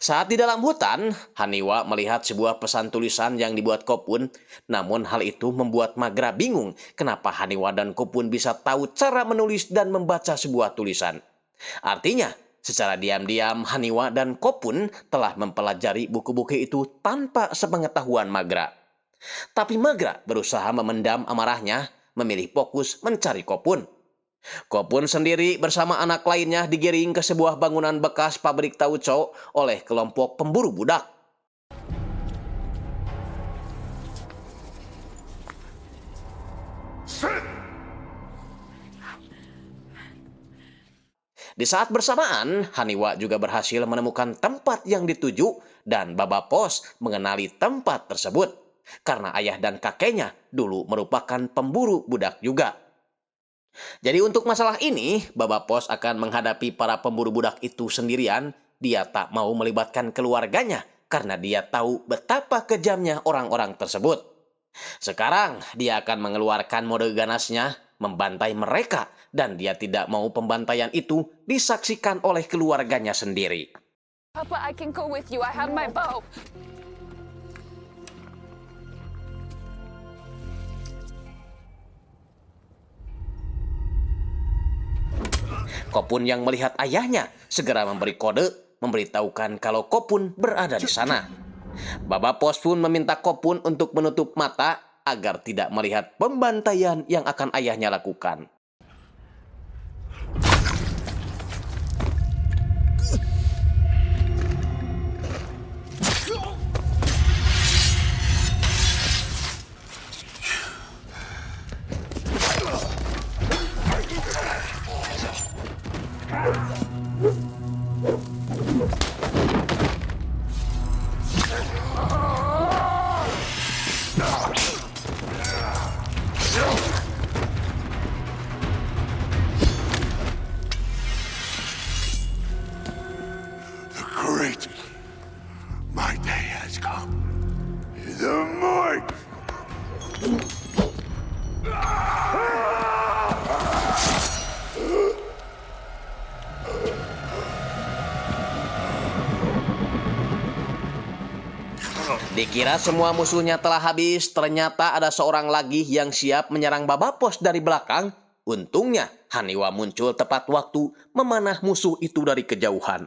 Saat di dalam hutan, Haniwa melihat sebuah pesan tulisan yang dibuat Kopun, namun hal itu membuat Magra bingung kenapa Haniwa dan Kopun bisa tahu cara menulis dan membaca sebuah tulisan. Artinya, secara diam-diam Haniwa dan Kopun telah mempelajari buku-buku itu tanpa sepengetahuan Magra. Tapi Magra berusaha memendam amarahnya, memilih fokus mencari Kopun. Kopun sendiri bersama anak lainnya digiring ke sebuah bangunan bekas pabrik tauco oleh kelompok pemburu budak. Di saat bersamaan, Haniwa juga berhasil menemukan tempat yang dituju dan Baba Pos mengenali tempat tersebut karena ayah dan kakeknya dulu merupakan pemburu budak juga. Jadi untuk masalah ini, Baba Pos akan menghadapi para pemburu budak itu sendirian. Dia tak mau melibatkan keluarganya karena dia tahu betapa kejamnya orang-orang tersebut. Sekarang dia akan mengeluarkan mode ganasnya, membantai mereka, dan dia tidak mau pembantaian itu disaksikan oleh keluarganya sendiri. Papa, I can go with you. I have my bow. Kopun yang melihat ayahnya segera memberi kode, memberitahukan kalau Kopun berada di sana. Baba Pos pun meminta Kopun untuk menutup mata agar tidak melihat pembantaian yang akan ayahnya lakukan. Great. My day has come. The might. Dikira semua musuhnya telah habis, ternyata ada seorang lagi yang siap menyerang Baba Pos dari belakang. Untungnya, Haniwa muncul tepat waktu memanah musuh itu dari kejauhan.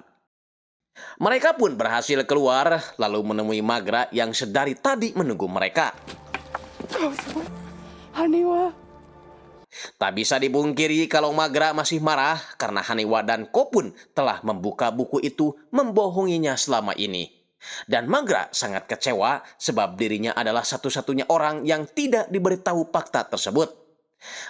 Mereka pun berhasil keluar, lalu menemui Magra yang sedari tadi menunggu mereka. Haniwa. Tak bisa dipungkiri kalau Magra masih marah karena Haniwa dan Kopun telah membuka buku itu membohonginya selama ini. Dan Magra sangat kecewa sebab dirinya adalah satu-satunya orang yang tidak diberitahu fakta tersebut.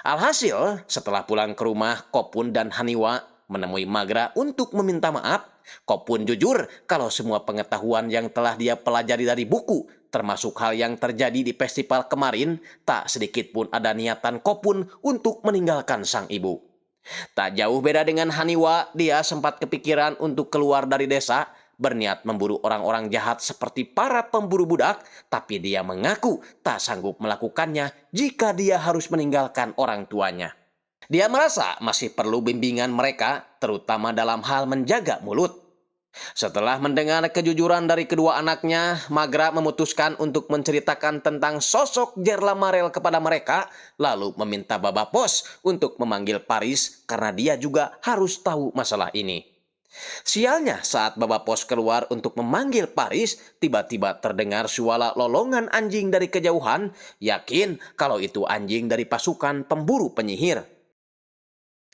Alhasil, setelah pulang ke rumah, Kopun dan Haniwa menemui Magra untuk meminta maaf. Kopun jujur kalau semua pengetahuan yang telah dia pelajari dari buku, termasuk hal yang terjadi di festival kemarin, tak sedikit pun ada niatan Kopun untuk meninggalkan sang ibu. Tak jauh beda dengan Haniwa, dia sempat kepikiran untuk keluar dari desa, berniat memburu orang-orang jahat seperti para pemburu budak, tapi dia mengaku tak sanggup melakukannya jika dia harus meninggalkan orang tuanya. Dia merasa masih perlu bimbingan mereka, terutama dalam hal menjaga mulut. Setelah mendengar kejujuran dari kedua anaknya, Magra memutuskan untuk menceritakan tentang sosok Jerla Marel kepada mereka, lalu meminta Baba Pos untuk memanggil Paris karena dia juga harus tahu masalah ini. Sialnya saat Baba Pos keluar untuk memanggil Paris, tiba-tiba terdengar suara lolongan anjing dari kejauhan, yakin kalau itu anjing dari pasukan pemburu penyihir.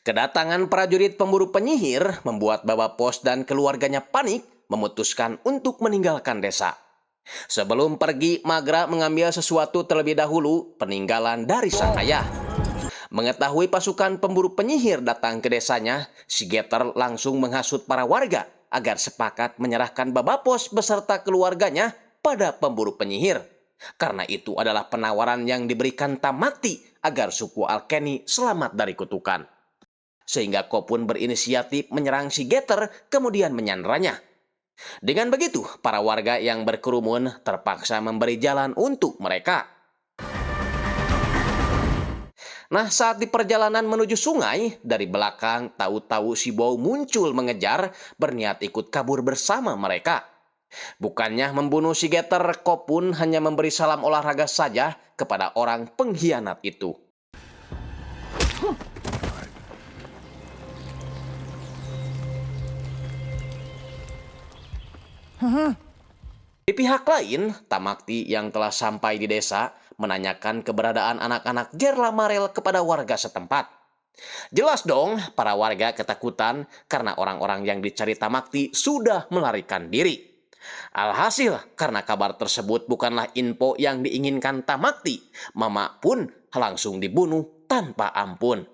Kedatangan prajurit pemburu penyihir membuat Baba Pos dan keluarganya panik, memutuskan untuk meninggalkan desa. Sebelum pergi, Magra mengambil sesuatu terlebih dahulu, peninggalan dari sang ayah. Mengetahui pasukan pemburu penyihir datang ke desanya, si Getter langsung menghasut para warga agar sepakat menyerahkan Baba Pos beserta keluarganya pada pemburu penyihir. Karena itu adalah penawaran yang diberikan Tamakti agar suku Alkeni selamat dari kutukan. Sehingga Kopun berinisiatif menyerang si Getter kemudian menyanderanya. Dengan begitu, para warga yang berkerumun terpaksa memberi jalan untuk mereka. Nah, saat di perjalanan menuju sungai, dari belakang tahu-tahu si Bow muncul mengejar, berniat ikut kabur bersama mereka. Bukannya membunuh si Getter, Kopun hanya memberi salam olahraga saja kepada orang pengkhianat itu. Di pihak lain, Tamakti yang telah sampai di desa menanyakan keberadaan anak-anak Jerla Marel kepada warga setempat. Jelas dong, para warga ketakutan karena orang-orang yang dicari Tamakti sudah melarikan diri. Alhasil, karena kabar tersebut bukanlah info yang diinginkan Tamakti, Mama pun langsung dibunuh tanpa ampun.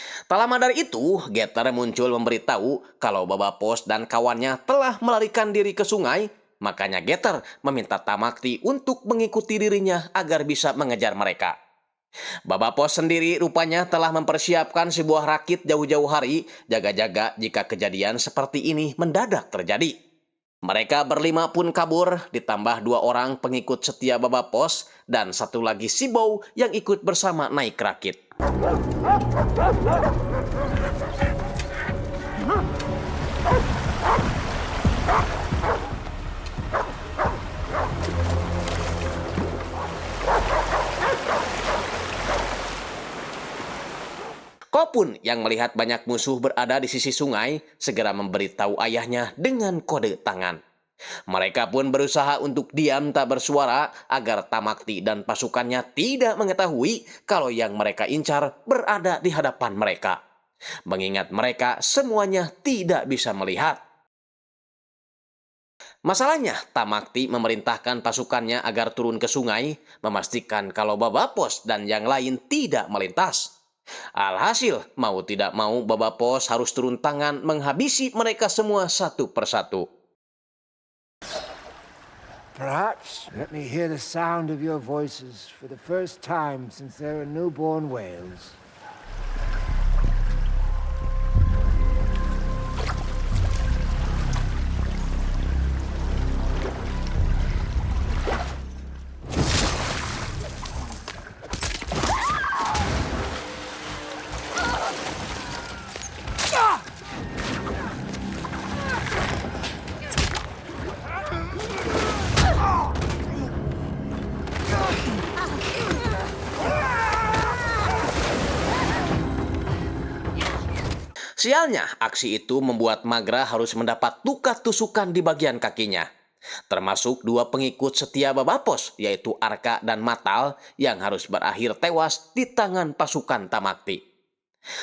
Tak lama dari itu, Getter muncul memberitahu kalau Baba Pos dan kawannya telah melarikan diri ke sungai. Makanya Getter meminta Tamakti untuk mengikuti dirinya agar bisa mengejar mereka. Baba Pos sendiri rupanya telah mempersiapkan sebuah rakit jauh-jauh hari, jaga-jaga jika kejadian seperti ini mendadak terjadi. Mereka berlima pun kabur, ditambah 2 orang pengikut setia Baba Pos dan 1 lagi si Bow yang ikut bersama naik rakit. Kopun yang melihat banyak musuh berada di sisi sungai segera memberitahu ayahnya dengan kode tangan. Mereka pun berusaha untuk diam tak bersuara agar Tamakti dan pasukannya tidak mengetahui kalau yang mereka incar berada di hadapan mereka. Mengingat mereka semuanya tidak bisa melihat. Masalahnya, Tamakti memerintahkan pasukannya agar turun ke sungai, memastikan kalau Baba Pos dan yang lain tidak melintas. Alhasil, mau tidak mau Baba Pos harus turun tangan menghabisi mereka semua satu persatu. Perhaps let me hear the sound of your voices for the first time since there are newborn whales. Sialnya, aksi itu membuat Magra harus mendapat luka tusukan di bagian kakinya. Termasuk 2 pengikut setia Baba Pos, yaitu Arka dan Matal, yang harus berakhir tewas di tangan pasukan Tamakti.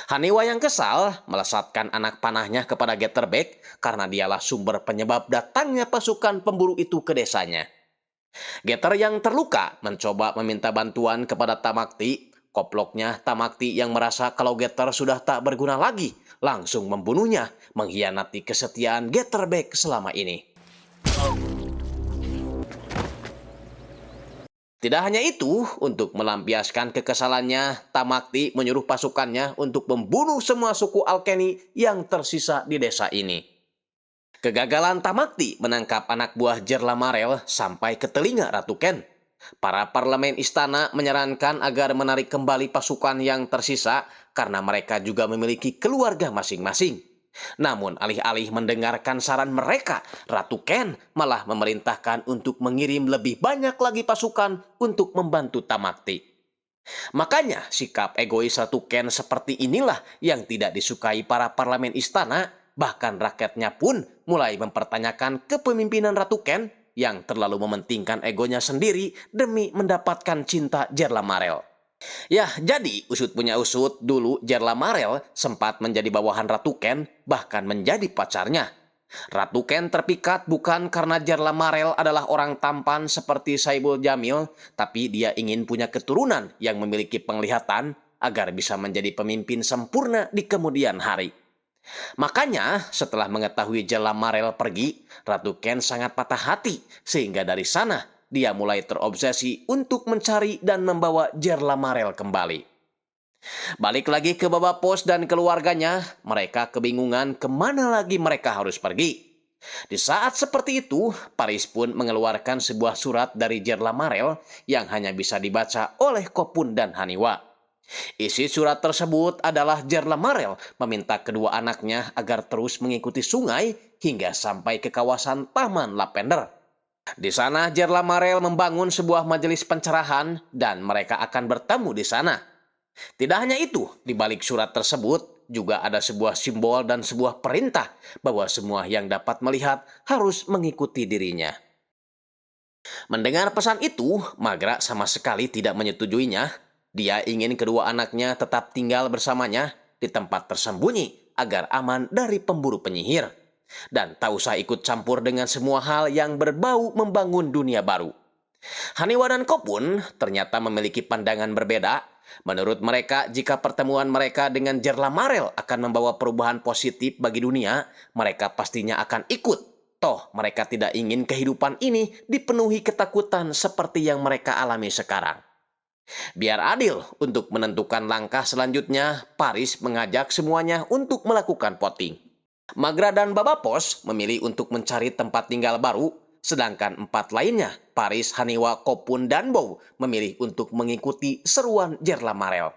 Haniwa yang kesal melesatkan anak panahnya kepada Getterbeck karena dialah sumber penyebab datangnya pasukan pemburu itu ke desanya. Getter yang terluka mencoba meminta bantuan kepada Tamakti. Koploknya Tamakti yang merasa kalau Getter sudah tak berguna lagi, langsung membunuhnya, mengkhianati kesetiaan Getterbeck selama ini. Tidak hanya itu, untuk melampiaskan kekesalannya, Tamakti menyuruh pasukannya untuk membunuh semua suku Alkeni yang tersisa di desa ini. Kegagalan Tamakti menangkap anak buah Jerla Marel sampai ke telinga Ratu Ken. Para parlemen istana menyarankan agar menarik kembali pasukan yang tersisa karena mereka juga memiliki keluarga masing-masing. Namun alih-alih mendengarkan saran mereka, Ratu Ken malah memerintahkan untuk mengirim lebih banyak lagi pasukan untuk membantu Tamakti. Makanya sikap egois Ratu Ken seperti inilah yang tidak disukai para parlemen istana, bahkan rakyatnya pun mulai mempertanyakan kepemimpinan Ratu Ken yang terlalu mementingkan egonya sendiri demi mendapatkan cinta Jerla Marel. Ya, jadi usut punya usut, dulu Jerla Marel sempat menjadi bawahan Ratu Ken, bahkan menjadi pacarnya. Ratu Ken terpikat bukan karena Jerla Marel adalah orang tampan seperti Saibul Jamil, tapi dia ingin punya keturunan yang memiliki penglihatan agar bisa menjadi pemimpin sempurna di kemudian hari. Makanya setelah mengetahui Jerla Marel pergi, Ratu Ken sangat patah hati, sehingga dari sana dia mulai terobsesi untuk mencari dan membawa Jerla Marel kembali. Balik lagi ke Baba Pos dan keluarganya, mereka kebingungan kemana lagi mereka harus pergi. Di saat seperti itu, Paris pun mengeluarkan sebuah surat dari Jerla Marel yang hanya bisa dibaca oleh Kopun dan Haniwa. Isi surat tersebut adalah Jerla Marel meminta kedua anaknya agar terus mengikuti sungai hingga sampai ke kawasan Taman Lavender. Di sana Jerla Marel membangun sebuah majelis pencerahan dan mereka akan bertemu di sana. Tidak hanya itu, di balik surat tersebut juga ada sebuah simbol dan sebuah perintah bahwa semua yang dapat melihat harus mengikuti dirinya. Mendengar pesan itu, Magra sama sekali tidak menyetujuinya. Dia ingin kedua anaknya tetap tinggal bersamanya di tempat tersembunyi agar aman dari pemburu penyihir. Dan tak usah ikut campur dengan semua hal yang berbau membangun dunia baru. Haniwa dan Kopun ternyata memiliki pandangan berbeda. Menurut mereka, jika pertemuan mereka dengan Jerla Marel akan membawa perubahan positif bagi dunia, mereka pastinya akan ikut. Toh, mereka tidak ingin kehidupan ini dipenuhi ketakutan seperti yang mereka alami sekarang. Biar adil untuk menentukan langkah selanjutnya, Paris mengajak semuanya untuk melakukan voting. Magra dan Baba Pos memilih untuk mencari tempat tinggal baru, sedangkan 4 lainnya, Paris, Haniwa, Kopun, dan Bow, memilih untuk mengikuti seruan Jerla Marel.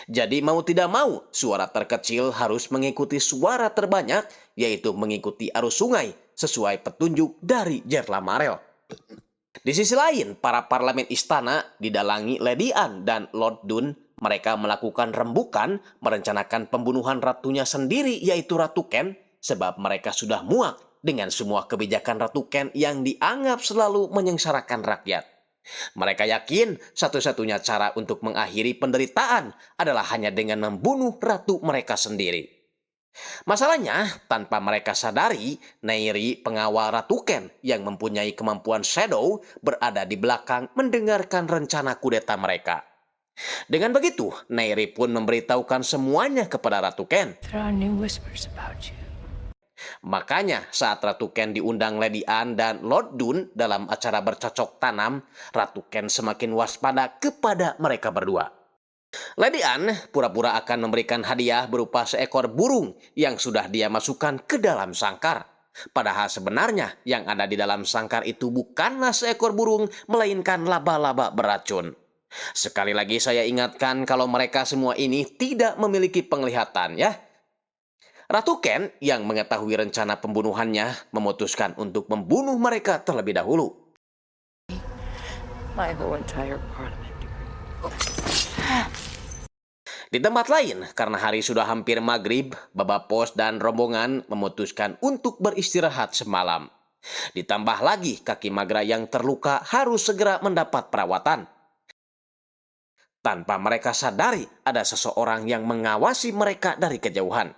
Jadi mau tidak mau, suara terkecil harus mengikuti suara terbanyak, yaitu mengikuti arus sungai sesuai petunjuk dari Jerla Marel. Di sisi lain, para parlemen istana didalangi Lady Anne dan Lord Dun. Mereka melakukan rembukan, merencanakan pembunuhan ratunya sendiri, yaitu Ratu Ken, sebab mereka sudah muak dengan semua kebijakan Ratu Ken yang dianggap selalu menyengsarakan rakyat. Mereka yakin satu-satunya cara untuk mengakhiri penderitaan adalah hanya dengan membunuh ratu mereka sendiri. Masalahnya, tanpa mereka sadari, Neyri, pengawal Ratu Ken yang mempunyai kemampuan shadow, berada di belakang mendengarkan rencana kudeta mereka. Dengan begitu, Neyri pun memberitahukan semuanya kepada Ratu Ken. There are new whispers about you. Makanya saat Ratu Ken diundang Lady Anne dan Lord Dun dalam acara bercocok tanam, Ratu Ken semakin waspada kepada mereka berdua. Lady Anne pura-pura akan memberikan hadiah berupa seekor burung yang sudah dia masukkan ke dalam sangkar. Padahal sebenarnya yang ada di dalam sangkar itu bukanlah seekor burung, melainkan laba-laba beracun. Sekali lagi saya ingatkan kalau mereka semua ini tidak memiliki penglihatan ya. Ratu Ken yang mengetahui rencana pembunuhannya memutuskan untuk membunuh mereka terlebih dahulu. My whole entire parliament. Di tempat lain, karena hari sudah hampir maghrib, Baba Pos dan rombongan memutuskan untuk beristirahat semalam. Ditambah lagi kaki Magra yang terluka harus segera mendapat perawatan. Tanpa mereka sadari, ada seseorang yang mengawasi mereka dari kejauhan.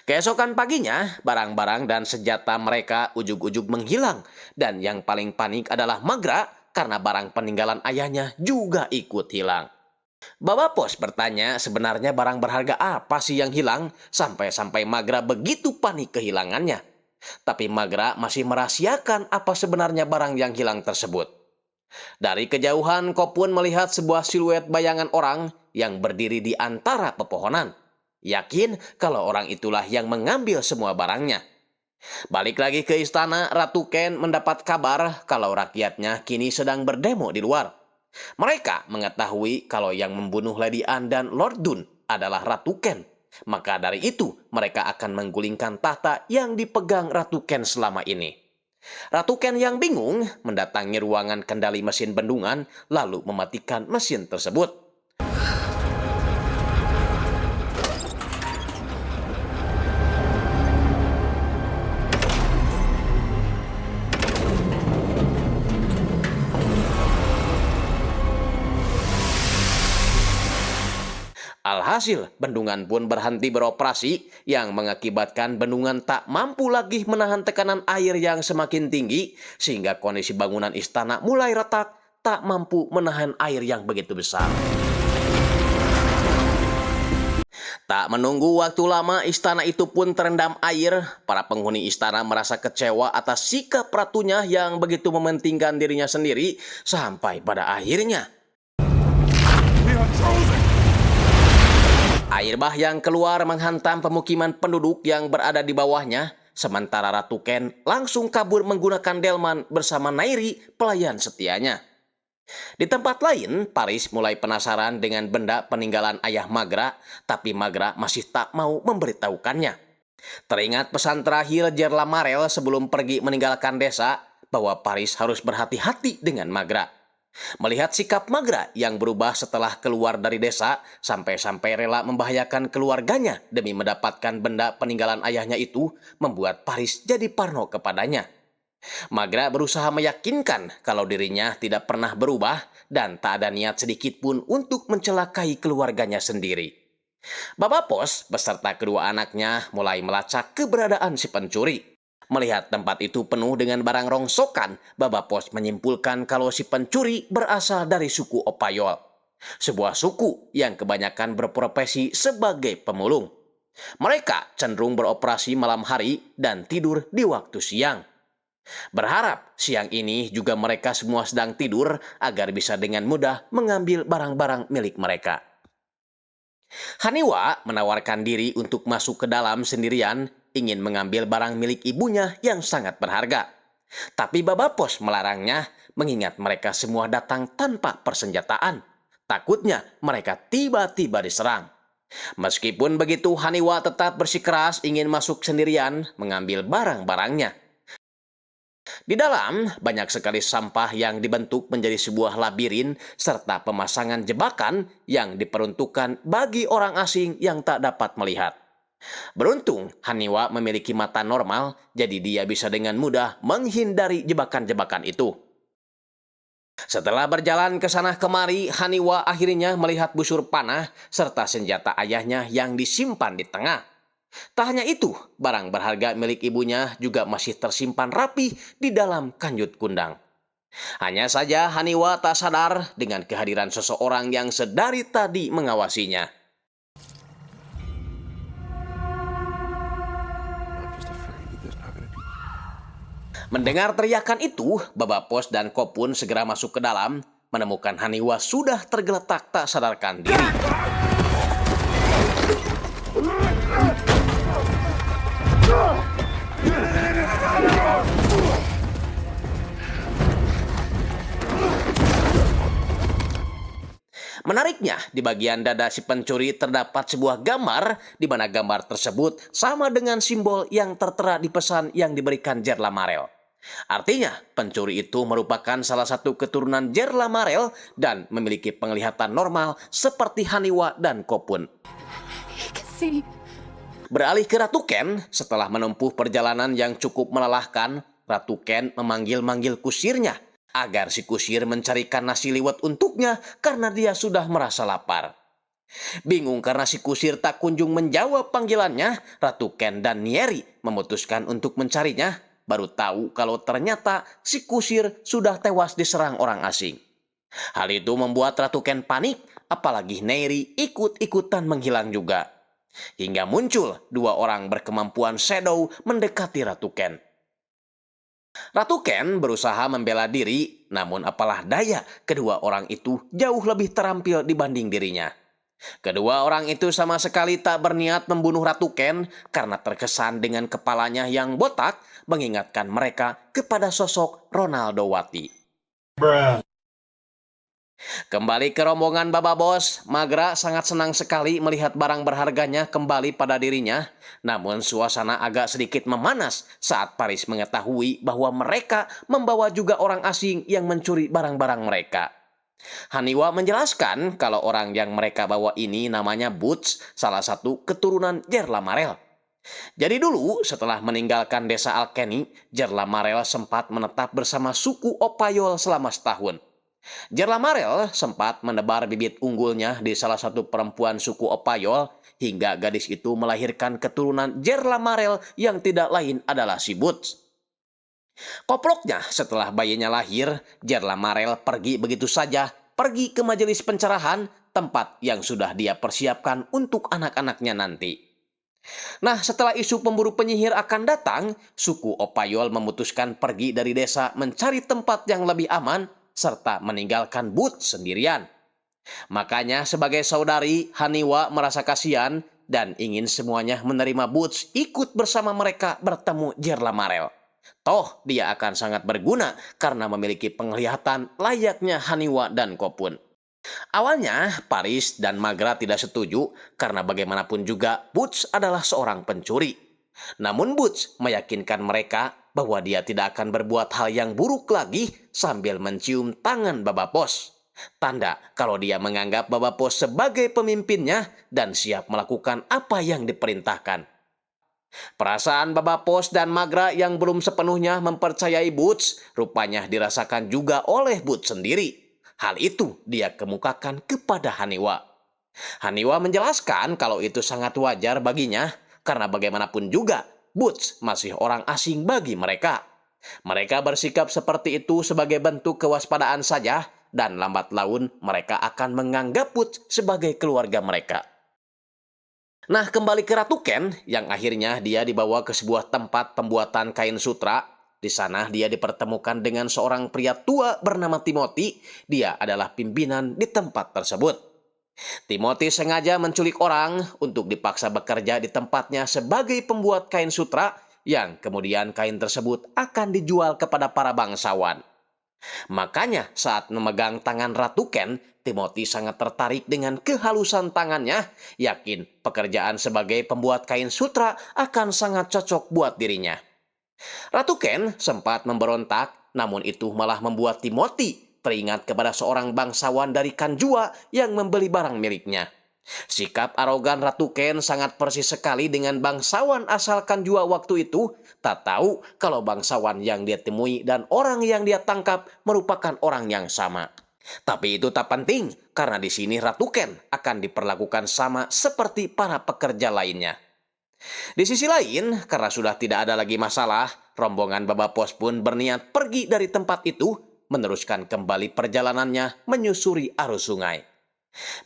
Keesokan paginya, barang-barang dan senjata mereka ujug-ujug menghilang. Dan yang paling panik adalah Magra, karena barang peninggalan ayahnya juga ikut hilang. Baba Pos bertanya sebenarnya barang berharga apa sih yang hilang, sampai-sampai Magra begitu panik kehilangannya. Tapi Magra masih merahasiakan apa sebenarnya barang yang hilang tersebut. Dari kejauhan, Kopun melihat sebuah siluet bayangan orang yang berdiri di antara pepohonan. Yakin kalau orang itulah yang mengambil semua barangnya. Balik lagi ke istana, Ratu Ken mendapat kabar kalau rakyatnya kini sedang berdemo di luar. Mereka mengetahui kalau yang membunuh Lady Anne dan Lord Dun adalah Ratu Ken. Maka dari itu, mereka akan menggulingkan tahta yang dipegang Ratu Ken selama ini. Ratu Ken yang bingung mendatangi ruangan kendali mesin bendungan lalu mematikan mesin tersebut. Alhasil, bendungan pun berhenti beroperasi yang mengakibatkan bendungan tak mampu lagi menahan tekanan air yang semakin tinggi sehingga kondisi bangunan istana mulai retak, tak mampu menahan air yang begitu besar. Tak menunggu waktu lama, istana itu pun terendam air. Para penghuni istana merasa kecewa atas sikap ratunya yang begitu mementingkan dirinya sendiri sampai pada akhirnya air bah yang keluar menghantam pemukiman penduduk yang berada di bawahnya, sementara Ratu Ken langsung kabur menggunakan delman bersama Nairi, pelayan setianya. Di tempat lain, Paris mulai penasaran dengan benda peninggalan ayah Magra, tapi Magra masih tak mau memberitahukannya. Teringat pesan terakhir Gerla Marel sebelum pergi meninggalkan desa, bahwa Paris harus berhati-hati dengan Magra. Melihat sikap Magra yang berubah setelah keluar dari desa, sampai-sampai rela membahayakan keluarganya demi mendapatkan benda peninggalan ayahnya itu, membuat Paris jadi parno kepadanya. Magra berusaha meyakinkan kalau dirinya tidak pernah berubah dan tak ada niat sedikit pun untuk mencelakai keluarganya sendiri. Baba Pos beserta kedua anaknya mulai melacak keberadaan si pencuri. Melihat tempat itu penuh dengan barang rongsokan, Baba Pos menyimpulkan kalau si pencuri berasal dari suku Opayol, sebuah suku yang kebanyakan berprofesi sebagai pemulung. Mereka cenderung beroperasi malam hari dan tidur di waktu siang. Berharap siang ini juga mereka semua sedang tidur agar bisa dengan mudah mengambil barang-barang milik mereka. Haniwa menawarkan diri untuk masuk ke dalam sendirian, ingin mengambil barang milik ibunya yang sangat berharga. Tapi Baba Pos melarangnya, mengingat mereka semua datang tanpa persenjataan. Takutnya mereka tiba-tiba diserang. Meskipun begitu, Haniwa tetap bersikeras ingin masuk sendirian mengambil barang-barangnya. Di dalam, banyak sekali sampah yang dibentuk menjadi sebuah labirin serta pemasangan jebakan yang diperuntukkan bagi orang asing yang tak dapat melihat. Beruntung, Haniwa memiliki mata normal, jadi dia bisa dengan mudah menghindari jebakan-jebakan itu. Setelah berjalan ke sana kemari, Haniwa akhirnya melihat busur panah serta senjata ayahnya yang disimpan di tengah. Tak hanya itu, barang berharga milik ibunya juga masih tersimpan rapi di dalam kanjut kundang. Hanya saja Haniwa tak sadar dengan kehadiran seseorang yang sedari tadi mengawasinya. Mendengar teriakan itu, Baba Pos dan Kopun segera masuk ke dalam, menemukan Haniwa sudah tergeletak tak sadarkan diri. Menariknya, di bagian dada si pencuri terdapat sebuah gambar, di mana gambar tersebut sama dengan simbol yang tertera di pesan yang diberikan Gerla Marel. Artinya, pencuri itu merupakan salah satu keturunan Gerla Marel dan memiliki penglihatan normal seperti Haniwa dan Kopun. Beralih ke Ratu Ken, setelah menempuh perjalanan yang cukup melelahkan, Ratu Ken memanggil-manggil kusirnya agar si kusir mencarikan nasi liwet untuknya karena dia sudah merasa lapar. Bingung karena si kusir tak kunjung menjawab panggilannya, Ratu Ken dan Nieri memutuskan untuk mencarinya, baru tahu kalau ternyata si kusir sudah tewas diserang orang asing. Hal itu membuat Ratu Ken panik, apalagi Nieri ikut-ikutan menghilang juga. Hingga muncul dua orang berkemampuan shadow mendekati Ratu Ken. Ratu Ken berusaha membela diri, namun apalah daya, kedua orang itu jauh lebih terampil dibanding dirinya. Kedua orang itu sama sekali tak berniat membunuh Ratu Ken karena terkesan dengan kepalanya yang botak mengingatkan mereka kepada sosok Ronaldo Wati. Kembali ke rombongan Baba Bos, Magra sangat senang sekali melihat barang berharganya kembali pada dirinya. Namun suasana agak sedikit memanas saat Paris mengetahui bahwa mereka membawa juga orang asing yang mencuri barang-barang mereka. Haniwa menjelaskan kalau orang yang mereka bawa ini namanya Boots, salah satu keturunan Jerlamarel. Jadi dulu setelah meninggalkan desa Alkeni, Jerlamarel sempat menetap bersama suku Opayol selama setahun. Jerlamarel sempat menebar bibit unggulnya di salah satu perempuan suku Opayol hingga gadis itu melahirkan keturunan Jerlamarel yang tidak lain adalah si Boots. Koploknya setelah bayinya lahir, Jerlamarel pergi begitu saja, pergi ke majelis pencerahan, tempat yang sudah dia persiapkan untuk anak-anaknya nanti. Nah, setelah isu pemburu penyihir akan datang, suku Opayol memutuskan pergi dari desa mencari tempat yang lebih aman, serta meninggalkan Boots sendirian. Makanya sebagai saudari, Haniwa merasa kasihan dan ingin semuanya menerima Boots ikut bersama mereka bertemu Jerlamarel. Toh dia akan sangat berguna karena memiliki penglihatan layaknya Haniwa dan Kopun. Awalnya Paris dan Magra tidak setuju karena bagaimanapun juga Boots adalah seorang pencuri. Namun Boots meyakinkan mereka bahwa dia tidak akan berbuat hal yang buruk lagi sambil mencium tangan Baba Pos. Tanda kalau dia menganggap Baba Pos sebagai pemimpinnya dan siap melakukan apa yang diperintahkan. Perasaan Baba Pos dan Magra yang belum sepenuhnya mempercayai Boots rupanya dirasakan juga oleh Boots sendiri. Hal itu dia kemukakan kepada Haniwa. Haniwa menjelaskan kalau itu sangat wajar baginya karena bagaimanapun juga Boots masih orang asing bagi mereka. Mereka bersikap seperti itu sebagai bentuk kewaspadaan saja dan lambat laun mereka akan menganggap Boots sebagai keluarga mereka. Nah, kembali ke Ratu Ken yang akhirnya dia dibawa ke sebuah tempat pembuatan kain sutra. Di sana dia dipertemukan dengan seorang pria tua bernama Timothy. Dia adalah pimpinan di tempat tersebut. Timothy sengaja menculik orang untuk dipaksa bekerja di tempatnya sebagai pembuat kain sutra yang kemudian kain tersebut akan dijual kepada para bangsawan. Makanya saat memegang tangan Ratu Ken, Timothy sangat tertarik dengan kehalusan tangannya, yakin pekerjaan sebagai pembuat kain sutra akan sangat cocok buat dirinya. Ratu Ken sempat memberontak, namun itu malah membuat Timothy teringat kepada seorang bangsawan dari Kanjua yang membeli barang miliknya. Sikap arogan Ratu Ken sangat persis sekali dengan bangsawan asal Kanjua waktu itu. Tak tahu kalau bangsawan yang dia temui dan orang yang dia tangkap merupakan orang yang sama. Tapi itu tak penting karena di sini Ratu Ken akan diperlakukan sama seperti para pekerja lainnya. Di sisi lain, karena sudah tidak ada lagi masalah, rombongan Baba Pos pun berniat pergi dari tempat itu, meneruskan kembali perjalanannya menyusuri arus sungai.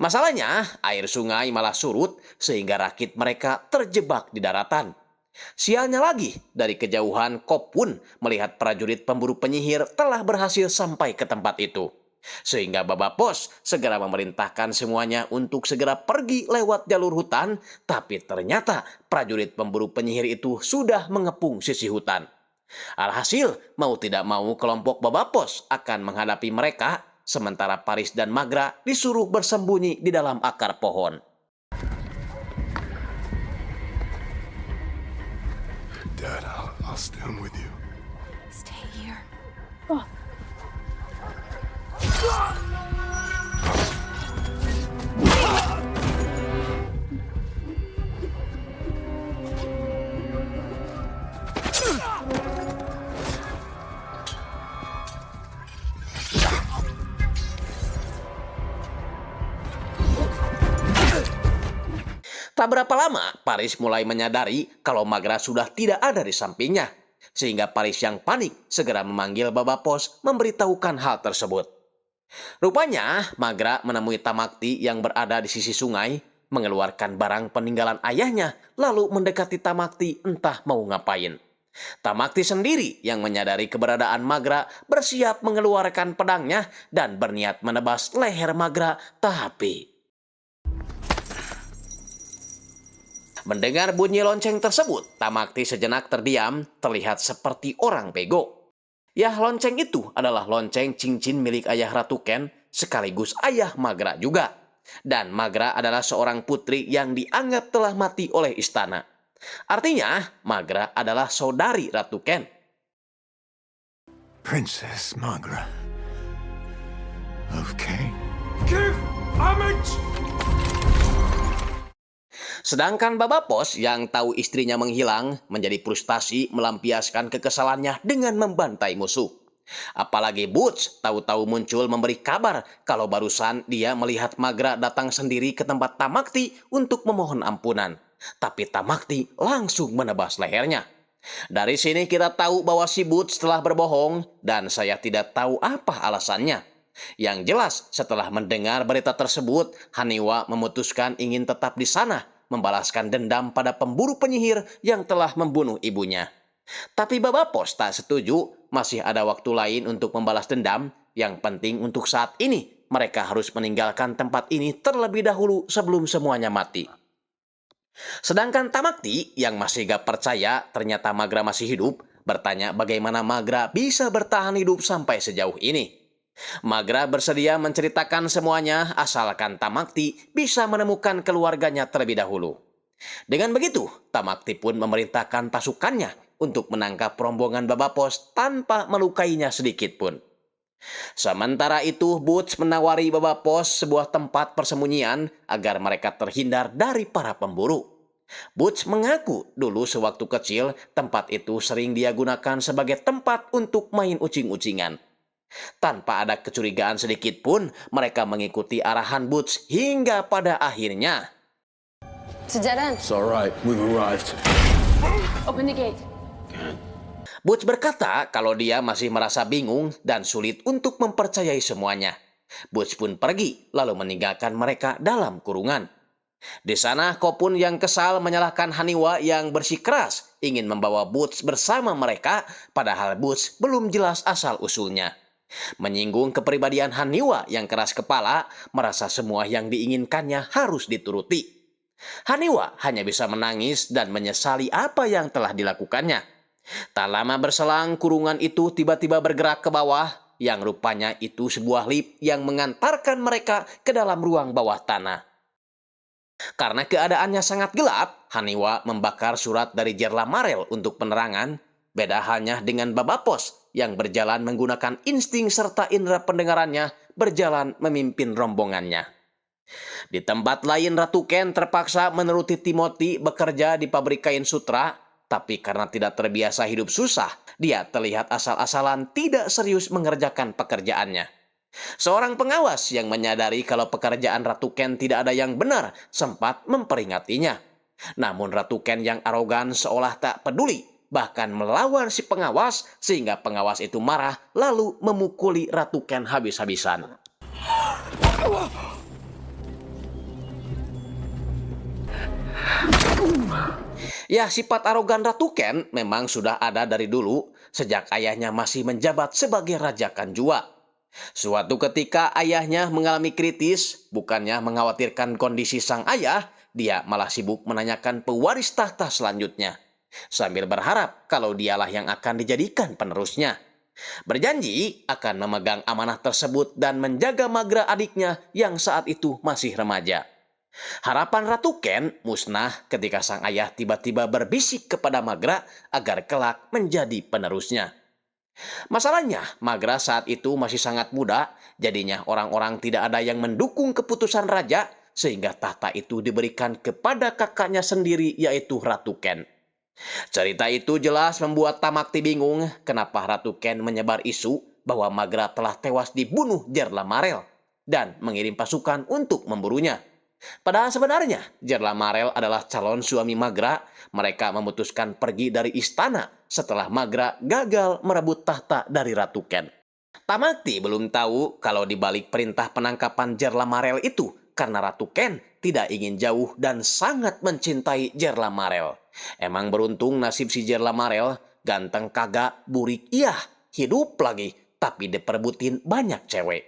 Masalahnya, air sungai malah surut sehingga rakit mereka terjebak di daratan. Sialnya lagi, dari kejauhan Kopun melihat prajurit pemburu penyihir telah berhasil sampai ke tempat itu. Sehingga Baba Pos segera memerintahkan semuanya untuk segera pergi lewat jalur hutan, tapi ternyata prajurit pemburu penyihir itu sudah mengepung sisi hutan. Alhasil, mau tidak mau kelompok Baba Pos akan menghadapi mereka, sementara Paris dan Magra disuruh bersembunyi di dalam akar pohon. Dad, I'll stand with you. Stay here. Tak berapa lama, Paris mulai menyadari kalau Magra sudah tidak ada di sampingnya. Sehingga Paris yang panik segera memanggil Baba Pos memberitahukan hal tersebut. Rupanya, Magra menemui Tamakti yang berada di sisi sungai, mengeluarkan barang peninggalan ayahnya, lalu mendekati Tamakti entah mau ngapain. Tamakti sendiri yang menyadari keberadaan Magra bersiap mengeluarkan pedangnya dan berniat menebas leher Magra, tapi Mendengar bunyi lonceng tersebut, Tamakti sejenak terdiam, terlihat seperti orang bego. Ya, lonceng itu adalah lonceng cincin milik ayah Ratu Ken, sekaligus ayah Magra juga. Dan Magra adalah seorang putri yang dianggap telah mati oleh istana. Artinya, Magra adalah saudari Ratu Ken. Princess Magra of Kane. Give homage! Sedangkan Babapos yang tahu istrinya menghilang menjadi frustasi melampiaskan kekesalannya dengan membantai musuh. Apalagi Butch tahu-tahu muncul memberi kabar kalau barusan dia melihat Magra datang sendiri ke tempat Tamakti untuk memohon ampunan. Tapi Tamakti langsung menebas lehernya. Dari sini kita tahu bahwa si Butch telah berbohong dan saya tidak tahu apa alasannya. Yang jelas setelah mendengar berita tersebut, Haniwa memutuskan ingin tetap di sana, membalaskan dendam pada pemburu penyihir yang telah membunuh ibunya. Tapi Babapos tak setuju, masih ada waktu lain untuk membalas dendam. Yang penting untuk saat ini, mereka harus meninggalkan tempat ini terlebih dahulu sebelum semuanya mati. Sedangkan Tamakti yang masih gak percaya ternyata Magra masih hidup, bertanya bagaimana Magra bisa bertahan hidup sampai sejauh ini. Magra bersedia menceritakan semuanya asalkan Tamakti bisa menemukan keluarganya terlebih dahulu. Dengan begitu, Tamakti pun memerintahkan pasukannya untuk menangkap rombongan Babapos tanpa melukainya sedikit pun. Sementara itu, Butch menawari Babapos sebuah tempat persembunyian agar mereka terhindar dari para pemburu. Butch mengaku dulu sewaktu kecil tempat itu sering dia gunakan sebagai tempat untuk main ucing-ucingan. Tanpa ada kecurigaan sedikit pun, mereka mengikuti arahan Butch hingga pada akhirnya. It's a dead end. It's all right. We've arrived. Open the gate. Butch berkata kalau dia masih merasa bingung dan sulit untuk mempercayai semuanya. Butch pun pergi lalu meninggalkan mereka dalam kurungan. Di sana Kopun yang kesal menyalahkan Haniwa yang bersikeras ingin membawa Butch bersama mereka, padahal Butch belum jelas asal-usulnya. Menyinggung kepribadian Haniwa yang keras kepala, merasa semua yang diinginkannya harus dituruti. Haniwa hanya bisa menangis dan menyesali apa yang telah dilakukannya. Tak lama berselang, kurungan itu tiba-tiba bergerak ke bawah, yang rupanya itu sebuah lift yang mengantarkan mereka ke dalam ruang bawah tanah. Karena keadaannya sangat gelap, Haniwa membakar surat dari Jerla Marel untuk penerangan. Beda halnya dengan Babapos yang berjalan menggunakan insting serta indera pendengarannya, berjalan memimpin rombongannya. Di tempat lain, Ratu Ken terpaksa menuruti Timothy bekerja di pabrik kain sutra, tapi karena tidak terbiasa hidup susah, dia terlihat asal-asalan tidak serius mengerjakan pekerjaannya. Seorang pengawas yang menyadari kalau pekerjaan Ratu Ken tidak ada yang benar sempat memperingatinya. Namun Ratu Ken yang arogan seolah tak peduli, bahkan melawan si pengawas sehingga pengawas itu marah lalu memukuli Ratu Ken habis-habisan. Ya, sifat arogan Ratu Ken memang sudah ada dari dulu, sejak ayahnya masih menjabat sebagai Raja Kanjua. Suatu ketika ayahnya mengalami kritis, bukannya mengkhawatirkan kondisi sang ayah, dia malah sibuk menanyakan pewaris tahta selanjutnya, sambil berharap kalau dialah yang akan dijadikan penerusnya. Berjanji akan memegang amanah tersebut dan menjaga Magra adiknya yang saat itu masih remaja. Harapan Ratu Ken musnah ketika sang ayah tiba-tiba berbisik kepada Magra agar kelak menjadi penerusnya. Masalahnya, Magra saat itu masih sangat muda, jadinya orang-orang tidak ada yang mendukung keputusan raja, sehingga tahta itu diberikan kepada kakaknya sendiri, yaitu Ratu Ken. Cerita itu jelas membuat Tamakti bingung kenapa Ratu Ken menyebar isu bahwa Magra telah tewas dibunuh Jerla Marel dan mengirim pasukan untuk memburunya. Padahal sebenarnya Jerla Marel adalah calon suami Magra. Mereka memutuskan pergi dari istana setelah Magra gagal merebut tahta dari Ratu Ken. Tamakti belum tahu kalau di balik perintah penangkapan Jerla Marel itu karena Ratu Ken tidak ingin jauh dan sangat mencintai Jerla Marel. Emang beruntung nasib si Jerla Marel, ganteng kagak, burik iya, hidup lagi, tapi diperbutin banyak cewek.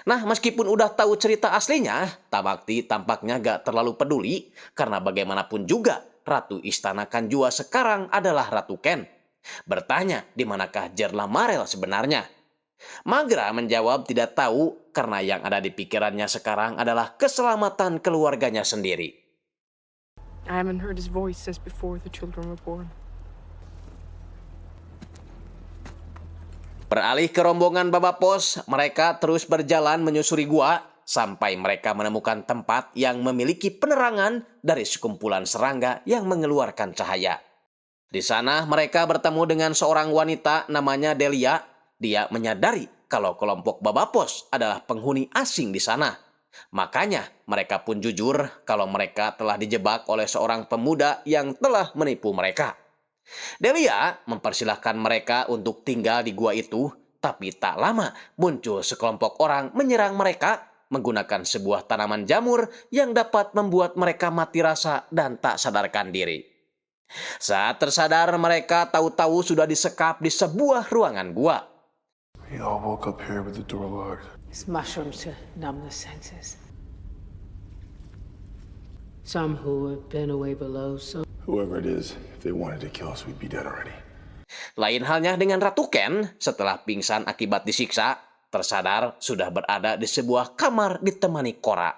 Nah, meskipun udah tahu cerita aslinya, Tamaki tampaknya gak terlalu peduli karena bagaimanapun juga Ratu Istana Kanjua sekarang adalah Ratu Ken. Bertanya di manakah Jerlamarel sebenarnya. Magra menjawab tidak tahu karena yang ada di pikirannya sekarang adalah keselamatan keluarganya sendiri. I haven't heard his voice since before the children were born. Beralih ke rombongan Babapos, mereka terus berjalan menyusuri gua sampai mereka menemukan tempat yang memiliki penerangan dari sekumpulan serangga yang mengeluarkan cahaya. Di sana mereka bertemu dengan seorang wanita namanya Delia. Dia menyadari kalau kelompok Babapos adalah penghuni asing di sana. Makanya mereka pun jujur kalau mereka telah dijebak oleh seorang pemuda yang telah menipu mereka. Delia mempersilahkan mereka untuk tinggal di gua itu, tapi tak lama muncul sekelompok orang menyerang mereka menggunakan sebuah tanaman jamur yang dapat membuat mereka mati rasa dan tak sadarkan diri. Saat tersadar, mereka tahu-tahu sudah disekap di sebuah ruangan gua. We all woke up here with the door locked. It's mushrooms to numb the senses. Some who have been away below, some Whoever it is, if they wanted to kill us, we'd be dead already. Lain halnya dengan Ratu Ken, setelah pingsan akibat disiksa, tersadar sudah berada di sebuah kamar ditemani Korra.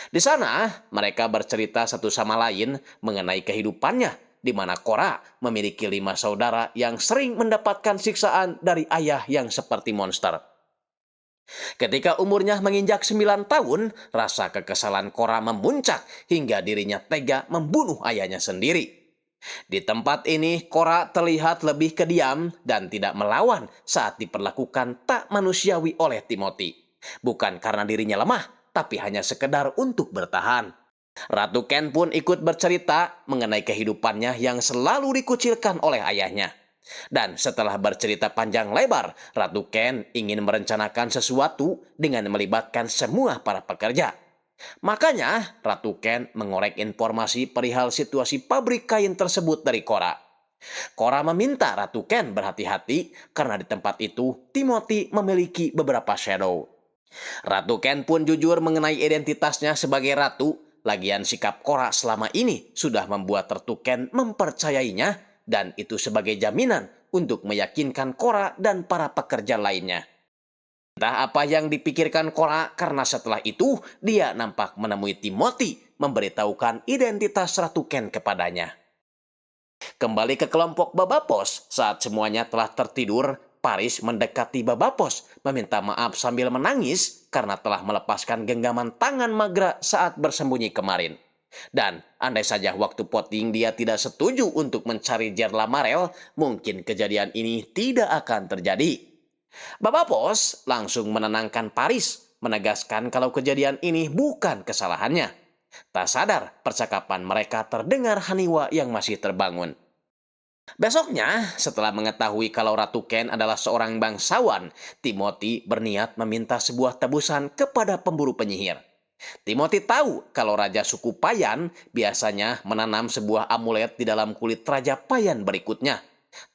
Di sana, mereka bercerita satu sama lain mengenai kehidupannya, di mana Korra memiliki 5 saudara yang sering mendapatkan siksaan dari ayah yang seperti monster. Ketika umurnya menginjak 9 tahun, rasa kekesalan Korra memuncak hingga dirinya tega membunuh ayahnya sendiri. Di tempat ini, Korra terlihat lebih kediam dan tidak melawan saat diperlakukan tak manusiawi oleh Timothy. Bukan karena dirinya lemah, tapi hanya sekedar untuk bertahan. Ratu Ken pun ikut bercerita mengenai kehidupannya yang selalu dikucilkan oleh ayahnya. Dan setelah bercerita panjang lebar, Ratu Ken ingin merencanakan sesuatu dengan melibatkan semua para pekerja. Makanya, Ratu Ken mengorek informasi perihal situasi pabrik kain tersebut dari Korra. Korra meminta Ratu Ken berhati-hati karena di tempat itu Timothy memiliki beberapa shadow. Ratu Ken pun jujur mengenai identitasnya sebagai ratu. Lagian sikap Korra selama ini sudah membuat Ratu Ken mempercayainya, dan itu sebagai jaminan untuk meyakinkan Korra dan para pekerja lainnya. Entah apa yang dipikirkan Korra karena setelah itu dia nampak menemui Timothy memberitahukan identitas Ratu Ken kepadanya. Kembali ke kelompok Babapos, saat semuanya telah tertidur, Paris mendekati Babapos meminta maaf sambil menangis karena telah melepaskan genggaman tangan Magra saat bersembunyi kemarin. Dan andai saja waktu Potting dia tidak setuju untuk mencari Jerlamarel, mungkin kejadian ini tidak akan terjadi. Babapos langsung menenangkan Paris, menegaskan kalau kejadian ini bukan kesalahannya. Tak sadar percakapan mereka terdengar Haniwa yang masih terbangun. Besoknya, setelah mengetahui kalau Ratu Ken adalah seorang bangsawan, Timothy berniat meminta sebuah tebusan kepada pemburu penyihir. Timothy tahu kalau Raja suku Payan biasanya menanam sebuah amulet di dalam kulit Raja Payan berikutnya,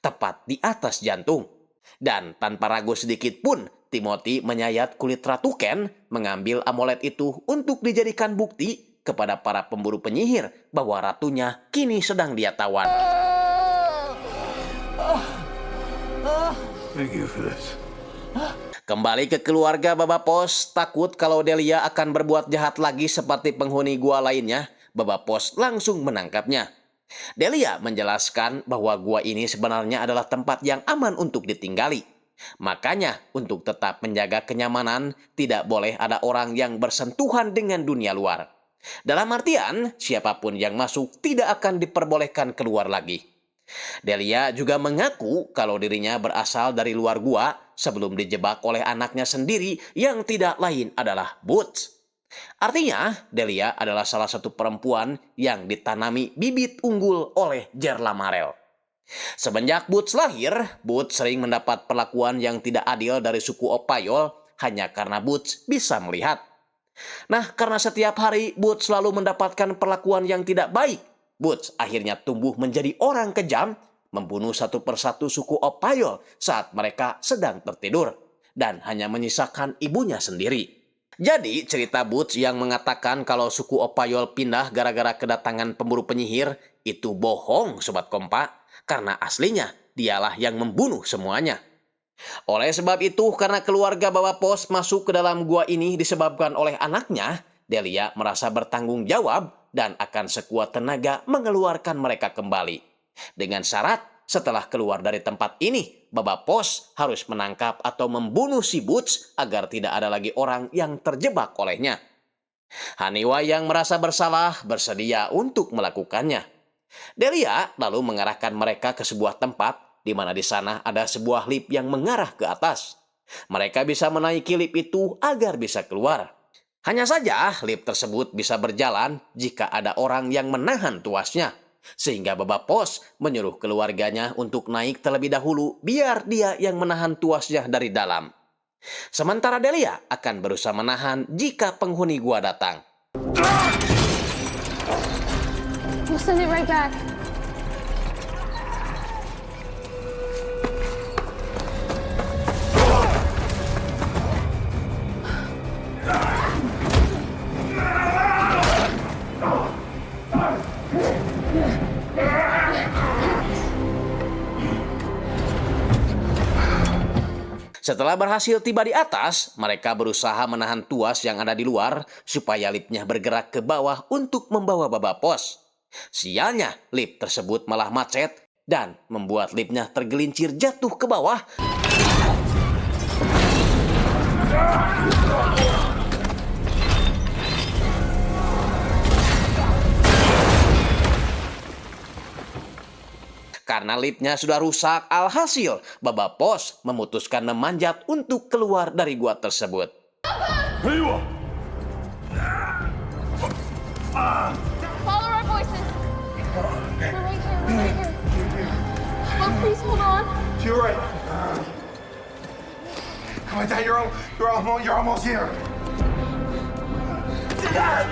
tepat di atas jantung. Dan tanpa ragu sedikit pun, Timothy menyayat kulit Ratu Ken, mengambil amulet itu untuk dijadikan bukti kepada para pemburu penyihir bahwa ratunya kini sedang dia tawan. Thank you for this. Kembali ke keluarga Babapos, takut kalau Delia akan berbuat jahat lagi seperti penghuni gua lainnya, Babapos langsung menangkapnya. Delia menjelaskan bahwa gua ini sebenarnya adalah tempat yang aman untuk ditinggali. Makanya, untuk tetap menjaga kenyamanan, tidak boleh ada orang yang bersentuhan dengan dunia luar. Dalam artian, siapapun yang masuk tidak akan diperbolehkan keluar lagi. Delia juga mengaku kalau dirinya berasal dari luar gua sebelum dijebak oleh anaknya sendiri yang tidak lain adalah Boots. Artinya, Delia adalah salah satu perempuan yang ditanami bibit unggul oleh Jerlamarel. Semenjak Boots lahir, Boots sering mendapat perlakuan yang tidak adil dari suku Opayol hanya karena Boots bisa melihat. Nah, karena setiap hari Boots selalu mendapatkan perlakuan yang tidak baik, Boots akhirnya tumbuh menjadi orang kejam, membunuh satu persatu suku Opayol saat mereka sedang tertidur. dan hanya menyisakan ibunya sendiri. Jadi cerita Butch yang mengatakan kalau suku Opayol pindah gara-gara kedatangan pemburu penyihir itu bohong Sobat Kompa, karena aslinya dialah yang membunuh semuanya. Oleh sebab itu, karena keluarga Baba Pos masuk ke dalam gua ini disebabkan oleh anaknya, Delia merasa bertanggung jawab dan akan sekuat tenaga mengeluarkan mereka kembali. Dengan syarat, setelah keluar dari tempat ini, Baba Pos harus menangkap atau membunuh si Butch agar tidak ada lagi orang yang terjebak olehnya. Haniwa yang merasa bersalah bersedia untuk melakukannya. Delia lalu mengarahkan mereka ke sebuah tempat di mana di sana ada sebuah lift yang mengarah ke atas. Mereka bisa menaiki lift itu agar bisa keluar. Hanya saja lift tersebut bisa berjalan jika ada orang yang menahan tuasnya. Sehingga Baba Pos menyuruh keluarganya untuk naik terlebih dahulu biar dia yang menahan tuasnya dari dalam. Sementara Delia akan berusaha menahan jika penghuni gua datang. We'll send it right back. Setelah berhasil tiba di atas, mereka berusaha menahan tuas yang ada di luar supaya liftnya bergerak ke bawah untuk membawa Baba Pos. Sialnya, lift tersebut malah macet dan membuat liftnya tergelincir jatuh ke bawah. Karena liftnya sudah rusak, alhasil Baba Pos memutuskan memanjat untuk keluar dari gua tersebut. Haniwa! Follow our voices. We're right here. We're right here. Oh, please hold on. You're right. Come on, Dad, you're almost here. Dad!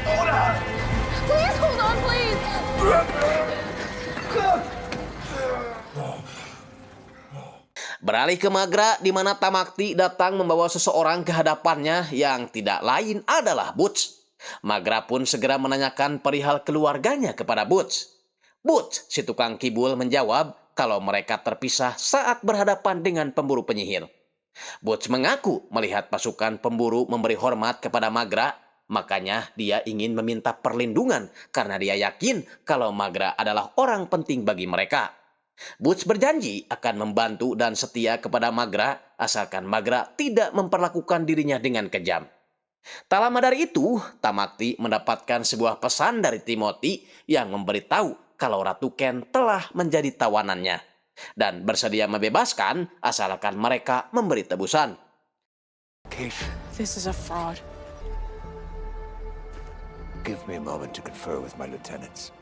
Hold on! Please hold on, please. Beralih ke Magra, di mana Tamakti datang membawa seseorang ke hadapannya yang tidak lain adalah Butch. Magra pun segera menanyakan perihal keluarganya kepada Butch. Butch, si tukang kibul, menjawab kalau mereka terpisah saat berhadapan dengan pemburu penyihir. Butch mengaku melihat pasukan pemburu memberi hormat kepada Magra, makanya dia ingin meminta perlindungan karena dia yakin kalau Magra adalah orang penting bagi mereka. Butch berjanji akan membantu dan setia kepada Magra asalkan Magra tidak memperlakukan dirinya dengan kejam. Tak lama dari itu, Tamakti mendapatkan sebuah pesan dari Timothy yang memberitahu kalau Ratu Ken telah menjadi tawanannya dan bersedia membebaskan asalkan mereka memberi tebusan. This is a fraud. Give me a moment to confer with my lieutenants.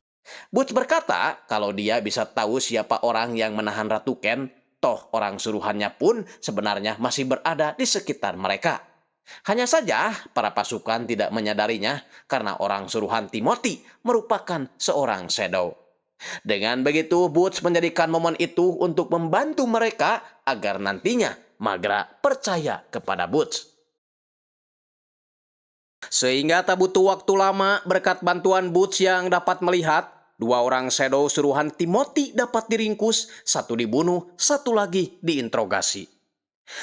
Butch berkata kalau dia bisa tahu siapa orang yang menahan Ratu Ken, toh orang suruhannya pun sebenarnya masih berada di sekitar mereka. Hanya saja para pasukan tidak menyadarinya karena orang suruhan Timothy merupakan seorang Shadow. Dengan begitu, Butch menjadikan momen itu untuk membantu mereka agar nantinya Magra percaya kepada Butch. Sehingga tak butuh waktu lama berkat bantuan Butch yang dapat melihat, dua orang Shadow suruhan Timothy dapat diringkus, satu dibunuh, satu lagi diinterogasi.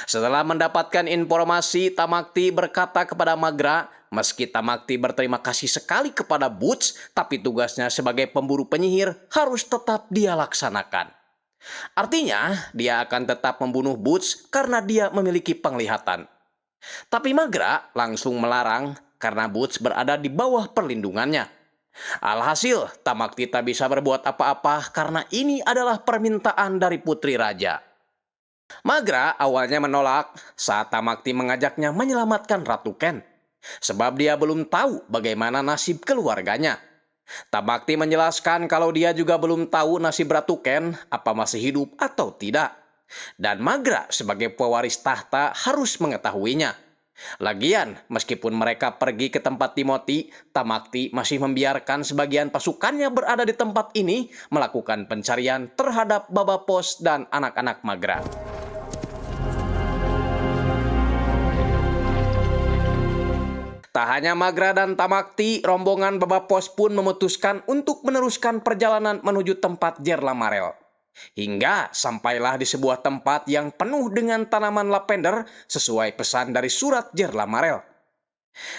Setelah mendapatkan informasi, Tamakti berkata kepada Magra, meski Tamakti berterima kasih sekali kepada Butch, tapi tugasnya sebagai pemburu penyihir harus tetap dia laksanakan. Artinya, dia akan tetap membunuh Butch karena dia memiliki penglihatan. Tapi Magra langsung melarang karena Butch berada di bawah perlindungannya. Alhasil, Tamakti tak bisa berbuat apa-apa karena ini adalah permintaan dari Putri Raja. Magra awalnya menolak saat Tamakti mengajaknya menyelamatkan Ratu Ken, sebab dia belum tahu bagaimana nasib keluarganya. Tamakti menjelaskan kalau dia juga belum tahu nasib Ratu Ken, apa masih hidup atau tidak. Dan Magra sebagai pewaris tahta harus mengetahuinya. Lagian, meskipun mereka pergi ke tempat Timothy, Tamakti masih membiarkan sebagian pasukannya berada di tempat ini melakukan pencarian terhadap Baba Pos dan anak-anak Magra. Tak hanya Magra dan Tamakti, rombongan Babapos pun memutuskan untuk meneruskan perjalanan menuju tempat Jerlamarel. Hingga sampailah di sebuah tempat yang penuh dengan tanaman lavender sesuai pesan dari surat Jerlamarel.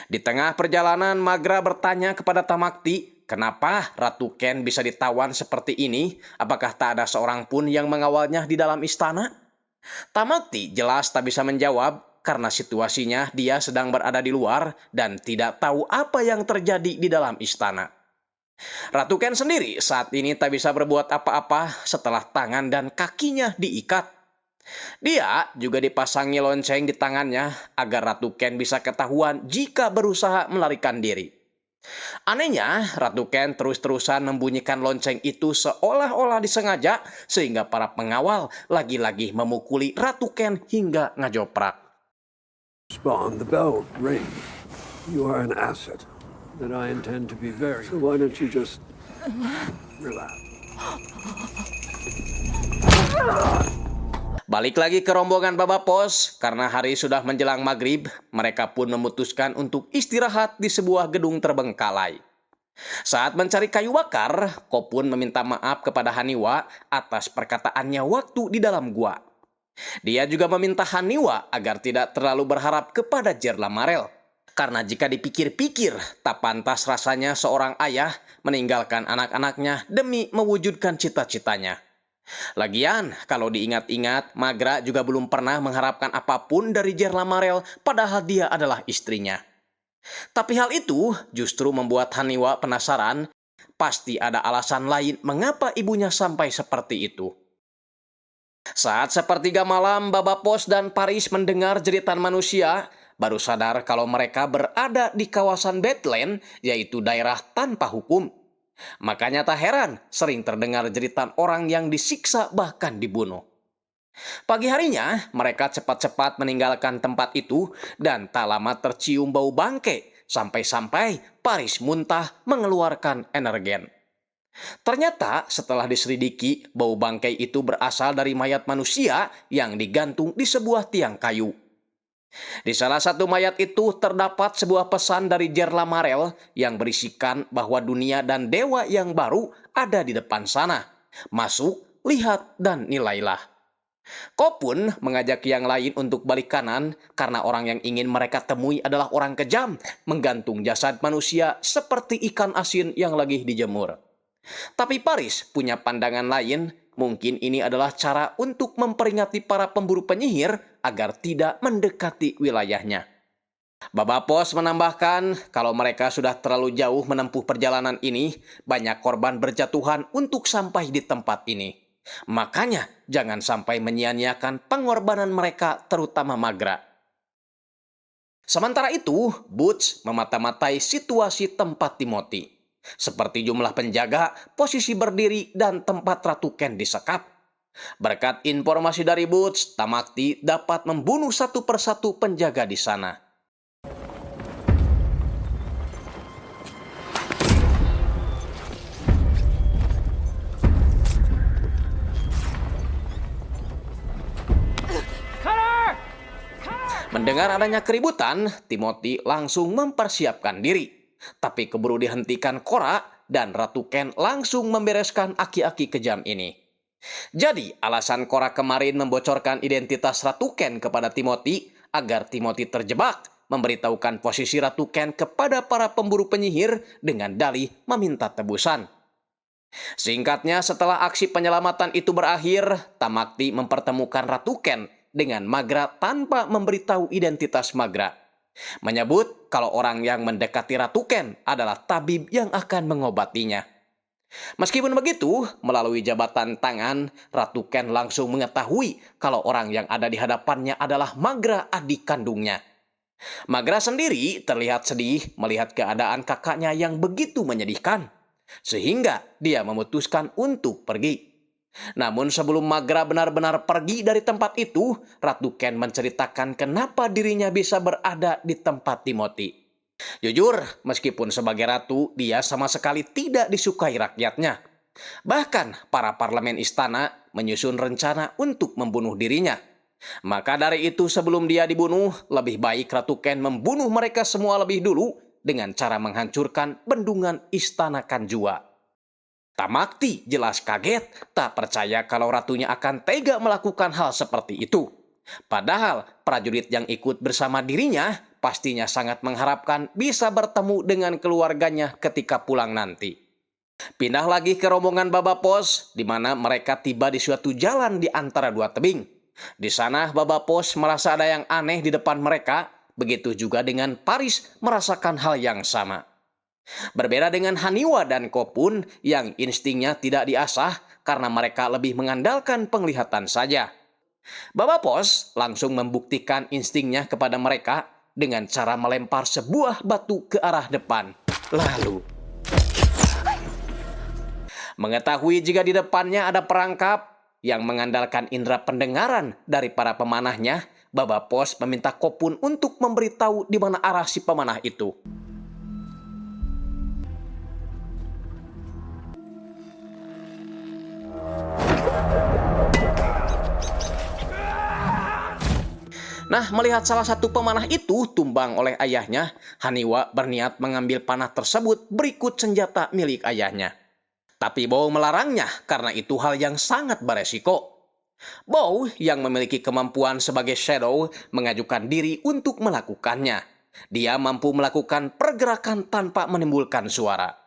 Di tengah perjalanan, Magra bertanya kepada Tamakti, kenapa Ratu Ken bisa ditawan seperti ini? Apakah tak ada seorang pun yang mengawalnya di dalam istana? Tamakti jelas tak bisa menjawab karena situasinya dia sedang berada di luar dan tidak tahu apa yang terjadi di dalam istana. Ratu Ken sendiri saat ini tak bisa berbuat apa-apa setelah tangan dan kakinya diikat. Dia juga dipasangi lonceng di tangannya agar Ratu Ken bisa ketahuan jika berusaha melarikan diri. Anehnya, Ratu Ken terus-terusan membunyikan lonceng itu seolah-olah disengaja sehingga para pengawal lagi-lagi memukuli Ratu Ken hingga ngajoprak. Spawn, the bell rings. You are an asset that I intend to be very. So why don't you just relax? Balik lagi ke rombongan Babapos, karena hari sudah menjelang maghrib, mereka pun memutuskan untuk istirahat di sebuah gedung terbengkalai. Saat mencari kayu bakar, Ko pun meminta maaf kepada Haniwa atas perkataannya waktu di dalam gua. Dia juga meminta Haniwa agar tidak terlalu berharap kepada Jerlamarel. Karena jika dipikir-pikir, tak pantas rasanya seorang ayah meninggalkan anak-anaknya demi mewujudkan cita-citanya. Lagian, kalau diingat-ingat, Magra juga belum pernah mengharapkan apapun dari Jerlamarel, padahal dia adalah istrinya. Tapi hal itu justru membuat Haniwa penasaran, pasti ada alasan lain mengapa ibunya sampai seperti itu. Saat sepertiga malam, Babapos dan Paris mendengar jeritan manusia, baru sadar kalau mereka berada di kawasan Badland, yaitu daerah tanpa hukum. Makanya tak heran sering terdengar jeritan orang yang disiksa bahkan dibunuh. Pagi harinya, mereka cepat-cepat meninggalkan tempat itu dan tak lama tercium bau bangkai, sampai-sampai Paris muntah mengeluarkan energen. Ternyata setelah diselidiki, bau bangkai itu berasal dari mayat manusia yang digantung di sebuah tiang kayu. Di salah satu mayat itu terdapat sebuah pesan dari Jerlamarel yang berisikan bahwa dunia dan dewa yang baru ada di depan sana. Masuk, lihat, dan nilailah. Ko pun mengajak yang lain untuk balik kanan karena orang yang ingin mereka temui adalah orang kejam, menggantung jasad manusia seperti ikan asin yang lagi dijemur. Tapi Paris punya pandangan lain. Mungkin ini adalah cara untuk memperingati para pemburu penyihir agar tidak mendekati wilayahnya. Babapos menambahkan kalau mereka sudah terlalu jauh menempuh perjalanan ini, banyak korban berjatuhan untuk sampai di tempat ini. Makanya jangan sampai menyia-nyiakan pengorbanan mereka, terutama Magra. Sementara itu, Butch memata-matai situasi tempat Timothy. Seperti jumlah penjaga, posisi berdiri, dan tempat Ratu Ken disekap. Berkat informasi dari Butch, Tamakti dapat membunuh satu persatu penjaga di sana. Mendengar adanya keributan, Timothy langsung mempersiapkan diri. Tapi keburu dihentikan Cora dan Ratu Ken langsung membereskan aki-aki kejam ini. Jadi alasan Cora kemarin membocorkan identitas Ratu Ken kepada Timothy agar Timothy terjebak, memberitahukan posisi Ratu Ken kepada para pemburu penyihir dengan dalih meminta tebusan. Singkatnya, setelah aksi penyelamatan itu berakhir, Tamakti mempertemukan Ratu Ken dengan Magra tanpa memberitahu identitas Magra. Menyebut kalau orang yang mendekati Ratu Ken adalah tabib yang akan mengobatinya. Meskipun begitu, melalui jabatan tangan, Ratu Ken langsung mengetahui kalau orang yang ada di hadapannya adalah Magra, adik kandungnya. Magra sendiri terlihat sedih melihat keadaan kakaknya yang begitu menyedihkan, sehingga dia memutuskan untuk pergi. Namun sebelum Magra benar-benar pergi dari tempat itu, Ratu Ken menceritakan kenapa dirinya bisa berada di tempat Timothy. Jujur, meskipun sebagai ratu, dia sama sekali tidak disukai rakyatnya. Bahkan para parlemen istana menyusun rencana untuk membunuh dirinya. Maka dari itu sebelum dia dibunuh, lebih baik Ratu Ken membunuh mereka semua lebih dulu dengan cara menghancurkan bendungan Istana Kanjua. Tamakti jelas kaget, tak percaya kalau ratunya akan tega melakukan hal seperti itu. Padahal prajurit yang ikut bersama dirinya pastinya sangat mengharapkan bisa bertemu dengan keluarganya ketika pulang nanti. Pindah lagi ke rombongan Baba Pos, di mana mereka tiba di suatu jalan di antara dua tebing. Di sana Baba Pos merasa ada yang aneh di depan mereka, begitu juga dengan Paris merasakan hal yang sama. Berbeda dengan Haniwa dan Kopun yang instingnya tidak diasah karena mereka lebih mengandalkan penglihatan saja. Baba Pos langsung membuktikan instingnya kepada mereka dengan cara melempar sebuah batu ke arah depan. Lalu, mengetahui jika di depannya ada perangkap yang mengandalkan indera pendengaran dari para pemanahnya, Baba Pos meminta Kopun untuk memberitahu di mana arah si pemanah itu. Nah, melihat salah satu pemanah itu tumbang oleh ayahnya, Haniwa berniat mengambil panah tersebut berikut senjata milik ayahnya. Tapi Bow melarangnya karena itu hal yang sangat beresiko. Bow yang memiliki kemampuan sebagai Shadow mengajukan diri untuk melakukannya. Dia mampu melakukan pergerakan tanpa menimbulkan suara.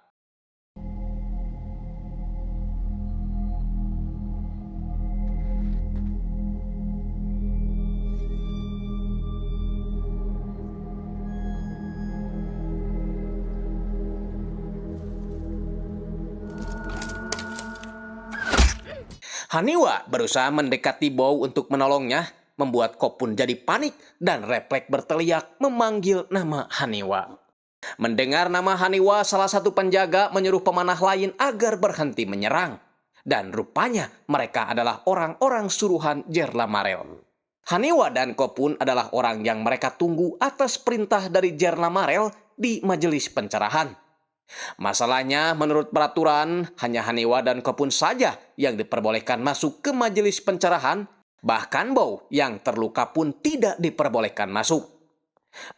Haniwa berusaha mendekati Bow untuk menolongnya, membuat Kopun jadi panik dan refleks berteriak memanggil nama Haniwa. Mendengar nama Haniwa, salah satu penjaga menyuruh pemanah lain agar berhenti menyerang. Dan rupanya mereka adalah orang-orang suruhan Jerlamarel. Haniwa dan Kopun adalah orang yang mereka tunggu atas perintah dari Jerlamarel di majelis pencerahan. Masalahnya, menurut peraturan, hanya Haniwa dan Kopun saja yang diperbolehkan masuk ke majelis pencerahan, bahkan Bow yang terluka pun tidak diperbolehkan masuk.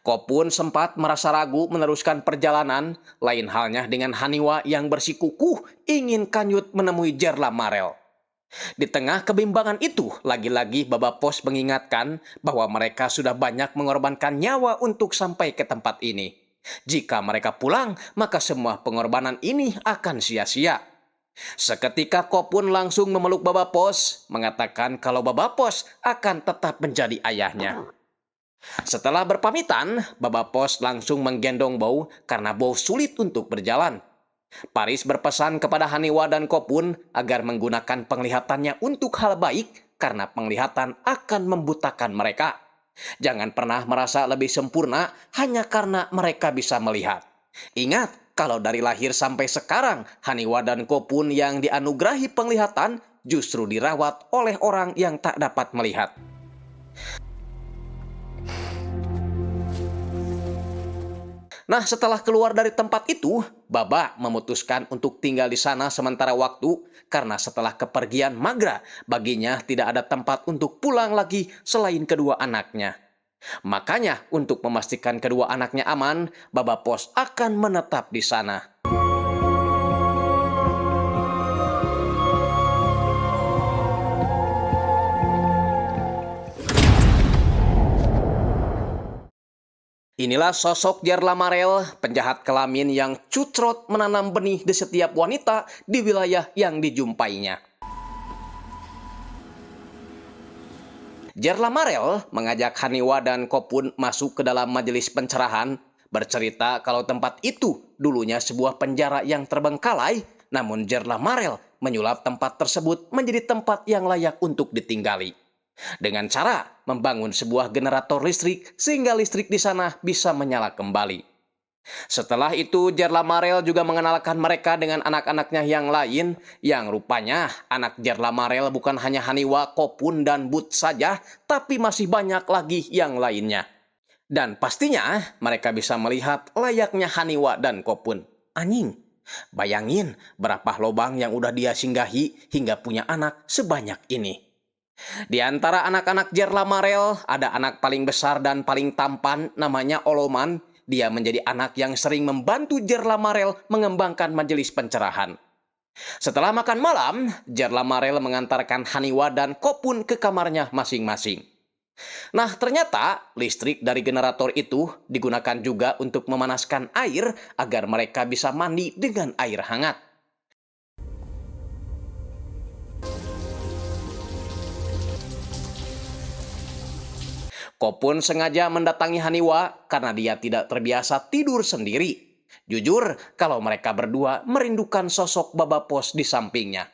Kopun sempat merasa ragu meneruskan perjalanan, lain halnya dengan Haniwa yang bersikukuh ingin kanyut menemui Jerlamarel. Di tengah kebimbangan itu, lagi-lagi Baba Pos mengingatkan bahwa mereka sudah banyak mengorbankan nyawa untuk sampai ke tempat ini. Jika mereka pulang, maka semua pengorbanan ini akan sia-sia. Seketika Kopun langsung memeluk Baba Pos, mengatakan kalau Baba Pos akan tetap menjadi ayahnya. Setelah berpamitan, Baba Pos langsung menggendong Bow karena Bow sulit untuk berjalan. Paris berpesan kepada Haniwa dan Kopun agar menggunakan penglihatannya untuk hal baik karena penglihatan akan membutakan mereka. Jangan pernah merasa lebih sempurna hanya karena mereka bisa melihat. Ingat, kalau dari lahir sampai sekarang, Haniwa dan Kopun yang dianugerahi penglihatan justru dirawat oleh orang yang tak dapat melihat. Nah, setelah keluar dari tempat itu, Baba memutuskan untuk tinggal di sana sementara waktu karena setelah kepergian Magra, baginya tidak ada tempat untuk pulang lagi selain kedua anaknya. Makanya, untuk memastikan kedua anaknya aman, Baba Pos akan menetap di sana. Inilah sosok Jerlamarel, penjahat kelamin yang cucrot menanam benih di setiap wanita di wilayah yang dijumpainya. Jerlamarel mengajak Haniwa dan Kopun masuk ke dalam majelis pencerahan, bercerita kalau tempat itu dulunya sebuah penjara yang terbengkalai, namun Jerlamarel menyulap tempat tersebut menjadi tempat yang layak untuk ditinggali. Dengan cara membangun sebuah generator listrik sehingga listrik di sana bisa menyala kembali. Setelah itu, Jerlamarel juga mengenalkan mereka dengan anak-anaknya yang lain, yang rupanya anak Jerlamarel bukan hanya Haniwa, Kopun, dan But saja, tapi masih banyak lagi yang lainnya. Dan pastinya mereka bisa melihat layaknya Haniwa dan Kopun. Anjing, bayangin berapa lubang yang udah dia singgahi hingga punya anak sebanyak ini. Di antara anak-anak Jerlamarel, ada anak paling besar dan paling tampan namanya Oloman. Dia menjadi anak yang sering membantu Jerlamarel mengembangkan majelis pencerahan. Setelah makan malam, Jerlamarel mengantarkan Haniwa dan Kopun ke kamarnya masing-masing. Nah, ternyata listrik dari generator itu digunakan juga untuk memanaskan air agar mereka bisa mandi dengan air hangat. Kopun sengaja mendatangi Haniwa karena dia tidak terbiasa tidur sendiri. Jujur, kalau mereka berdua merindukan sosok Baba Pos di sampingnya.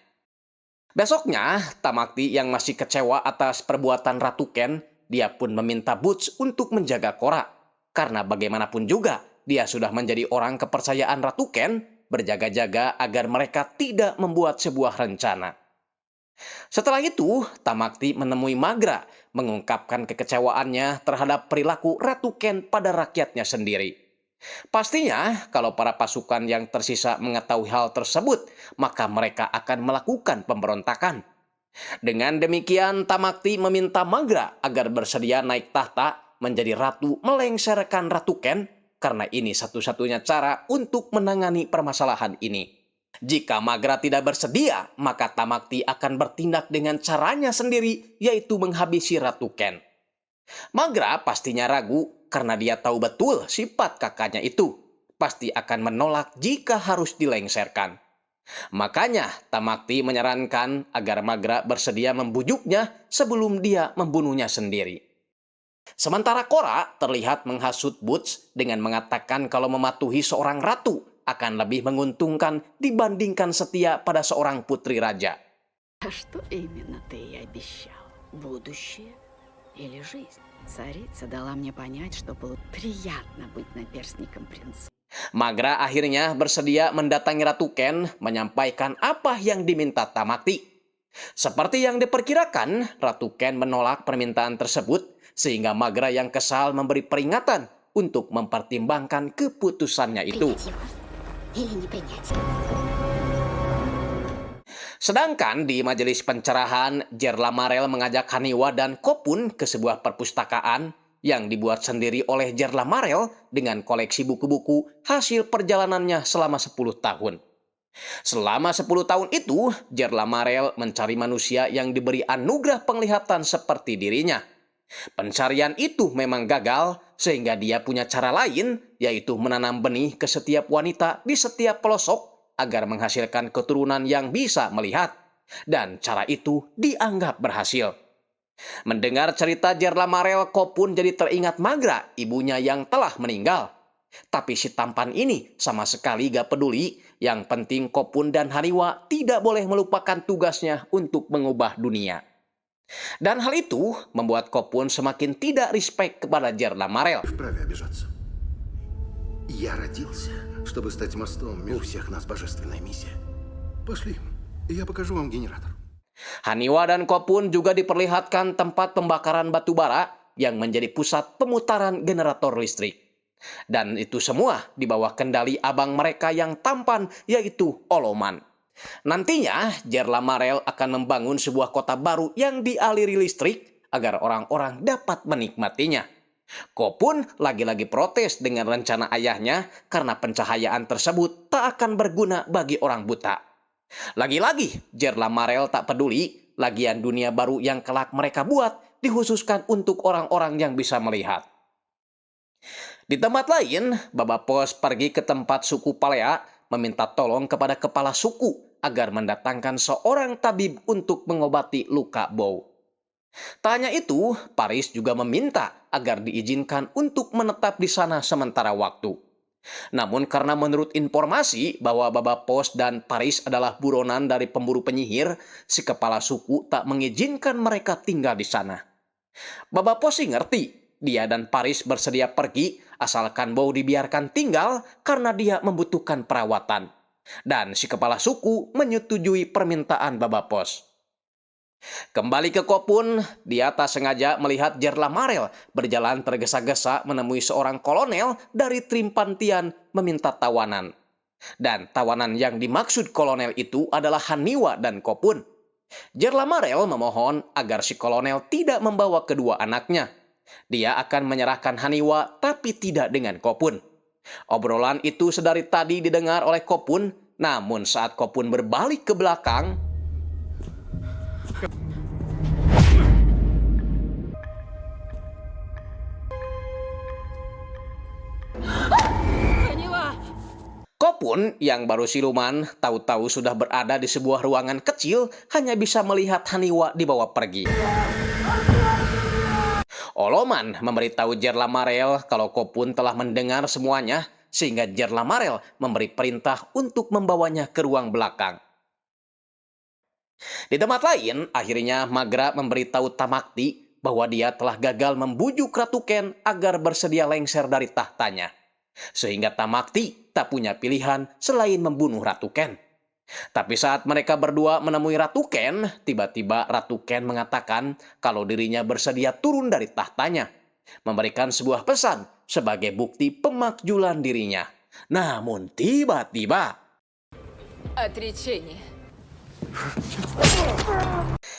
Besoknya, Tamakti yang masih kecewa atas perbuatan Ratu Ken, dia pun meminta Butch untuk menjaga Korra. Karena bagaimanapun juga, dia sudah menjadi orang kepercayaan Ratu Ken, berjaga-jaga agar mereka tidak membuat sebuah rencana. Setelah itu, Tamakti menemui Magra, mengungkapkan kekecewaannya terhadap perilaku Ratu Ken pada rakyatnya sendiri. Pastinya, kalau para pasukan yang tersisa mengetahui hal tersebut, maka mereka akan melakukan pemberontakan. Dengan demikian, Tamakti meminta Magra agar bersedia naik tahta menjadi ratu melengsarkan Ratu Ken, karena ini satu-satunya cara untuk menangani permasalahan ini. Jika Magra tidak bersedia, maka Tamakti akan bertindak dengan caranya sendiri, yaitu menghabisi Ratu Ken. Magra pastinya ragu karena dia tahu betul sifat kakaknya itu. Pasti akan menolak jika harus dilengserkan. Makanya Tamakti menyarankan agar Magra bersedia membujuknya sebelum dia membunuhnya sendiri. Sementara Korra terlihat menghasut Butch dengan mengatakan kalau mematuhi seorang ratu akan lebih menguntungkan dibandingkan setia pada seorang putri raja. Что именно ты ей обещал? Будущее или жизнь? Царица дала мне понять, что было приятно быть наперстником принца. Magra akhirnya bersedia mendatangi Ratu Ken menyampaikan apa yang diminta Tamakti. Seperti yang diperkirakan, Ratu Ken menolak permintaan tersebut sehingga Magra yang kesal memberi peringatan untuk mempertimbangkan keputusannya itu. Sedangkan di majelis pencerahan, Jerlamarel mengajak Haniwa dan Kopun ke sebuah perpustakaan yang dibuat sendiri oleh Jerlamarel dengan koleksi buku-buku hasil perjalanannya selama 10 tahun. Selama 10 tahun itu, Jerlamarel mencari manusia yang diberi anugerah penglihatan seperti dirinya. Pencarian itu memang gagal, sehingga dia punya cara lain, yaitu menanam benih ke setiap wanita di setiap pelosok agar menghasilkan keturunan yang bisa melihat. Dan cara itu dianggap berhasil. Mendengar cerita Jerlamarel, Kopun jadi teringat Magra, ibunya yang telah meninggal. Tapi si tampan ini sama sekali gak peduli, yang penting Kopun dan Haniwa tidak boleh melupakan tugasnya untuk mengubah dunia. Dan hal itu membuat Kopun semakin tidak respect kepada Jerlamarel. Вправе обижаться. Я родился, чтобы стать мостом. У всех нас божественная миссия. Пошли, я покажу вам генератор. Haniwa dan Kopun juga diperlihatkan tempat pembakaran batu bara yang menjadi pusat pemutaran generator listrik. Dan itu semua di bawah kendali abang mereka yang tampan, yaitu Oloman. Nantinya, Jerlamarel akan membangun sebuah kota baru yang dialiri listrik agar orang-orang dapat menikmatinya. Kopun lagi-lagi protes dengan rencana ayahnya karena pencahayaan tersebut tak akan berguna bagi orang buta. Lagi-lagi, Jerlamarel tak peduli, lagian dunia baru yang kelak mereka buat dikhususkan untuk orang-orang yang bisa melihat. Di tempat lain, Baba Pos pergi ke tempat suku Palea meminta tolong kepada kepala suku agar mendatangkan seorang tabib untuk mengobati luka Bow. Tak hanya itu, Paris juga meminta agar diizinkan untuk menetap di sana sementara waktu. Namun karena menurut informasi bahwa Baba Pos dan Paris adalah buronan dari pemburu penyihir, si kepala suku tak mengizinkan mereka tinggal di sana. Baba Pos sih ngerti, dia dan Paris bersedia pergi asalkan Bow dibiarkan tinggal karena dia membutuhkan perawatan. Dan si kepala suku menyetujui permintaan Baba Pos. Kembali ke Kopun, dia tak sengaja melihat Jerlamarel berjalan tergesa-gesa menemui seorang kolonel dari Trimpantian meminta tawanan. Dan tawanan yang dimaksud kolonel itu adalah Haniwa dan Kopun. Jerlamarel memohon agar si kolonel tidak membawa kedua anaknya. Dia akan menyerahkan Haniwa, tapi tidak dengan Kopun. Obrolan itu sedari tadi didengar oleh Kopun, namun saat Kopun berbalik ke belakang, Kopun yang baru siluman tahu-tahu sudah berada di sebuah ruangan kecil, hanya bisa melihat Haniwa dibawa pergi. Oloman memberitahu Jerlamarel kalau Kopun telah mendengar semuanya, sehingga Jerlamarel memberi perintah untuk membawanya ke ruang belakang. Di tempat lain, akhirnya Magra memberitahu Tamakti bahwa dia telah gagal membujuk Ratu Ken agar bersedia lengser dari tahtanya. Sehingga Tamakti tak punya pilihan selain membunuh Ratu Ken. Tapi saat mereka berdua menemui Ratu Ken, tiba-tiba Ratu Ken mengatakan kalau dirinya bersedia turun dari tahtanya, memberikan sebuah pesan sebagai bukti pemakjulan dirinya. Namun tiba-tiba,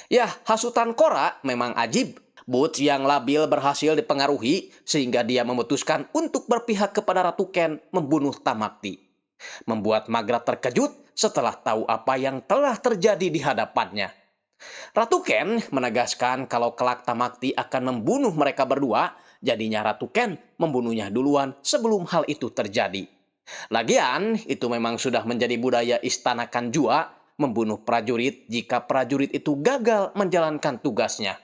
ya, hasutan Korra memang ajib. Butch yang labil berhasil dipengaruhi sehingga dia memutuskan untuk berpihak kepada Ratu Ken membunuh Tamakti. Membuat Magra terkejut setelah tahu apa yang telah terjadi di hadapannya. Ratu Ken menegaskan kalau kelak Tamakti akan membunuh mereka berdua, jadinya Ratu Ken membunuhnya duluan sebelum hal itu terjadi. Lagian, itu memang sudah menjadi budaya istana Kanjua, membunuh prajurit jika prajurit itu gagal menjalankan tugasnya.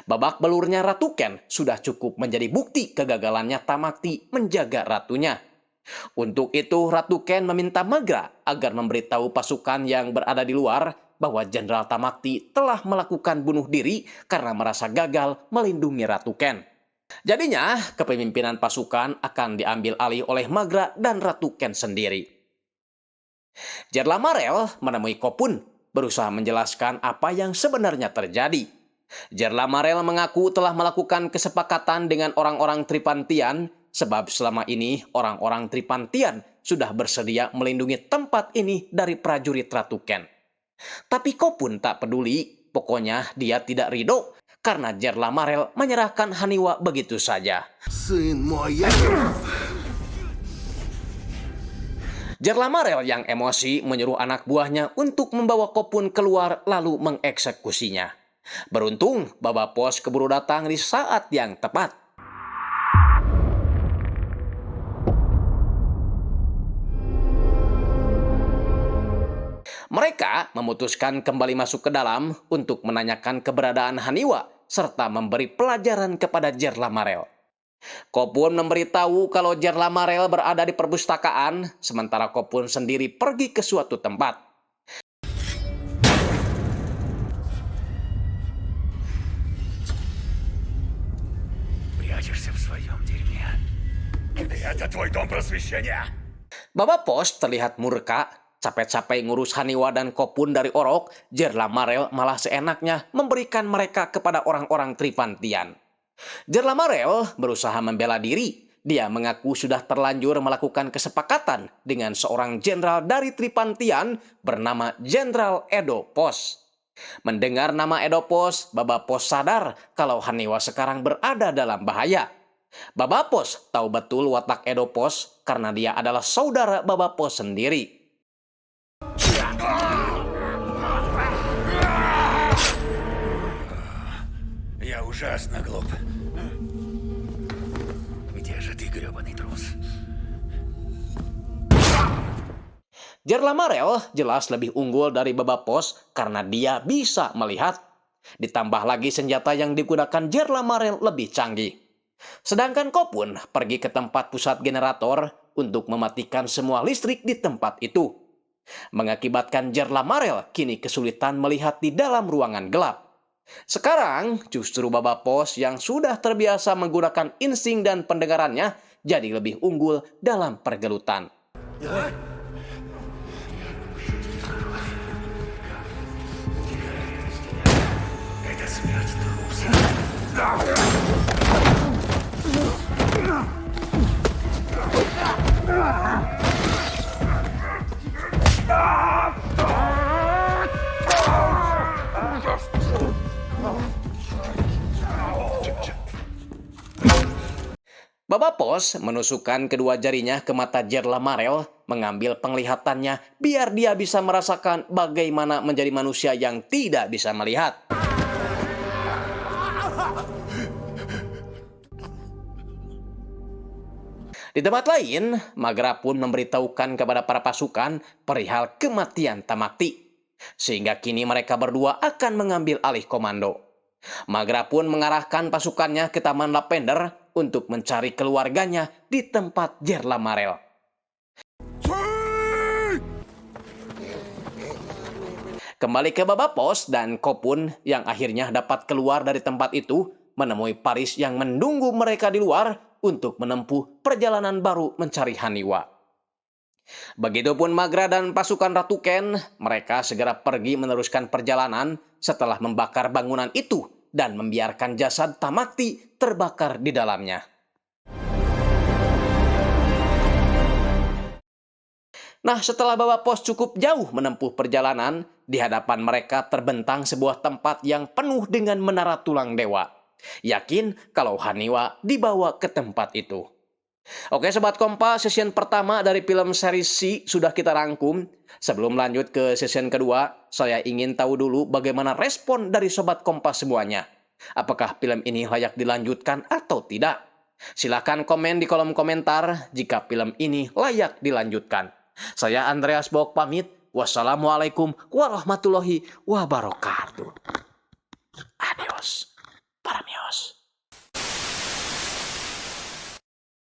Babak belurnya Ratu Ken sudah cukup menjadi bukti kegagalannya Tamakti menjaga ratunya. Untuk itu Ratu Ken meminta Magra agar memberitahu pasukan yang berada di luar bahwa Jenderal Tamakti telah melakukan bunuh diri karena merasa gagal melindungi Ratu Ken. Jadinya kepemimpinan pasukan akan diambil alih oleh Magra dan Ratu Ken sendiri. Jerlamarel menemui Kopun, berusaha menjelaskan apa yang sebenarnya terjadi. Jerlamarel mengaku telah melakukan kesepakatan dengan orang-orang Tripantian, sebab selama ini orang-orang Tripantian sudah bersedia melindungi tempat ini dari prajurit Ratu Ken. Tapi Kopun tak peduli, pokoknya dia tidak ridho karena Jerlamarel menyerahkan Haniwa begitu saja. Jerlamarel yang emosi menyuruh anak buahnya untuk membawa Kopun keluar lalu mengeksekusinya. Beruntung, Baba Pos keburu datang di saat yang tepat. Mereka memutuskan kembali masuk ke dalam untuk menanyakan keberadaan Haniwa serta memberi pelajaran kepada Jerlamarel. Kopun memberitahu kalau Jerlamarel berada di perpustakaan, sementara Kopun sendiri pergi ke suatu tempat. Baba Pos terlihat murka, capek-capek ngurus Haniwa dan Kopun dari Orok, Jerlamarel malah seenaknya memberikan mereka kepada orang-orang Tripantian. Jerlamarel berusaha membela diri. Dia mengaku sudah terlanjur melakukan kesepakatan dengan seorang jenderal dari Tripantian bernama Jenderal Edo Pos. Mendengar nama Edo Pos, Baba Pos sadar kalau Haniwa sekarang berada dalam bahaya. Baba Pos tahu betul watak Edo Pos karena dia adalah saudara Baba Pos sendiri. Я ужасно глуп. Где же ты, грёбаный трус? Jerlamarel jelas lebih unggul dari Baba Pos karena dia bisa melihat. Ditambah lagi senjata yang digunakan Jerlamarel lebih canggih. Sedangkan Kopun pergi ke tempat pusat generator untuk mematikan semua listrik di tempat itu. Mengakibatkan Jerlamarel kini kesulitan melihat di dalam ruangan gelap. Sekarang justru Baba Pos yang sudah terbiasa menggunakan insting dan pendengarannya jadi lebih unggul dalam pergelutan. Baba Pos menusukkan kedua jarinya ke mata Jer Lamarel, mengambil penglihatannya biar dia bisa merasakan bagaimana menjadi manusia yang tidak bisa melihat. Di tempat lain, Magra pun memberitahukan kepada para pasukan perihal kematian Tamakti, sehingga kini mereka berdua akan mengambil alih komando. Magra pun mengarahkan pasukannya ke Taman Lavender untuk mencari keluarganya di tempat Jer Lamarel. Kembali ke Baba Pos dan Kopun yang akhirnya dapat keluar dari tempat itu, menemui Paris yang menunggu mereka di luar untuk menempuh perjalanan baru mencari Haniwa. Begitupun Magra dan pasukan Ratu Ken, mereka segera pergi meneruskan perjalanan setelah membakar bangunan itu dan membiarkan jasad Tamakti terbakar di dalamnya. Nah, setelah Baba Pos cukup jauh menempuh perjalanan, di hadapan mereka terbentang sebuah tempat yang penuh dengan menara tulang dewa. Yakin kalau Haniwa dibawa ke tempat itu. Oke Sobat Kompa, session pertama dari film seri C sudah kita rangkum. Sebelum lanjut ke session kedua, saya ingin tahu dulu bagaimana respon dari Sobat Kompa semuanya. Apakah film ini layak dilanjutkan atau tidak? Silahkan komen di kolom komentar jika film ini layak dilanjutkan. Saya Andreas Bok pamit. Wassalamualaikum warahmatullahi wabarakatuh. Adios.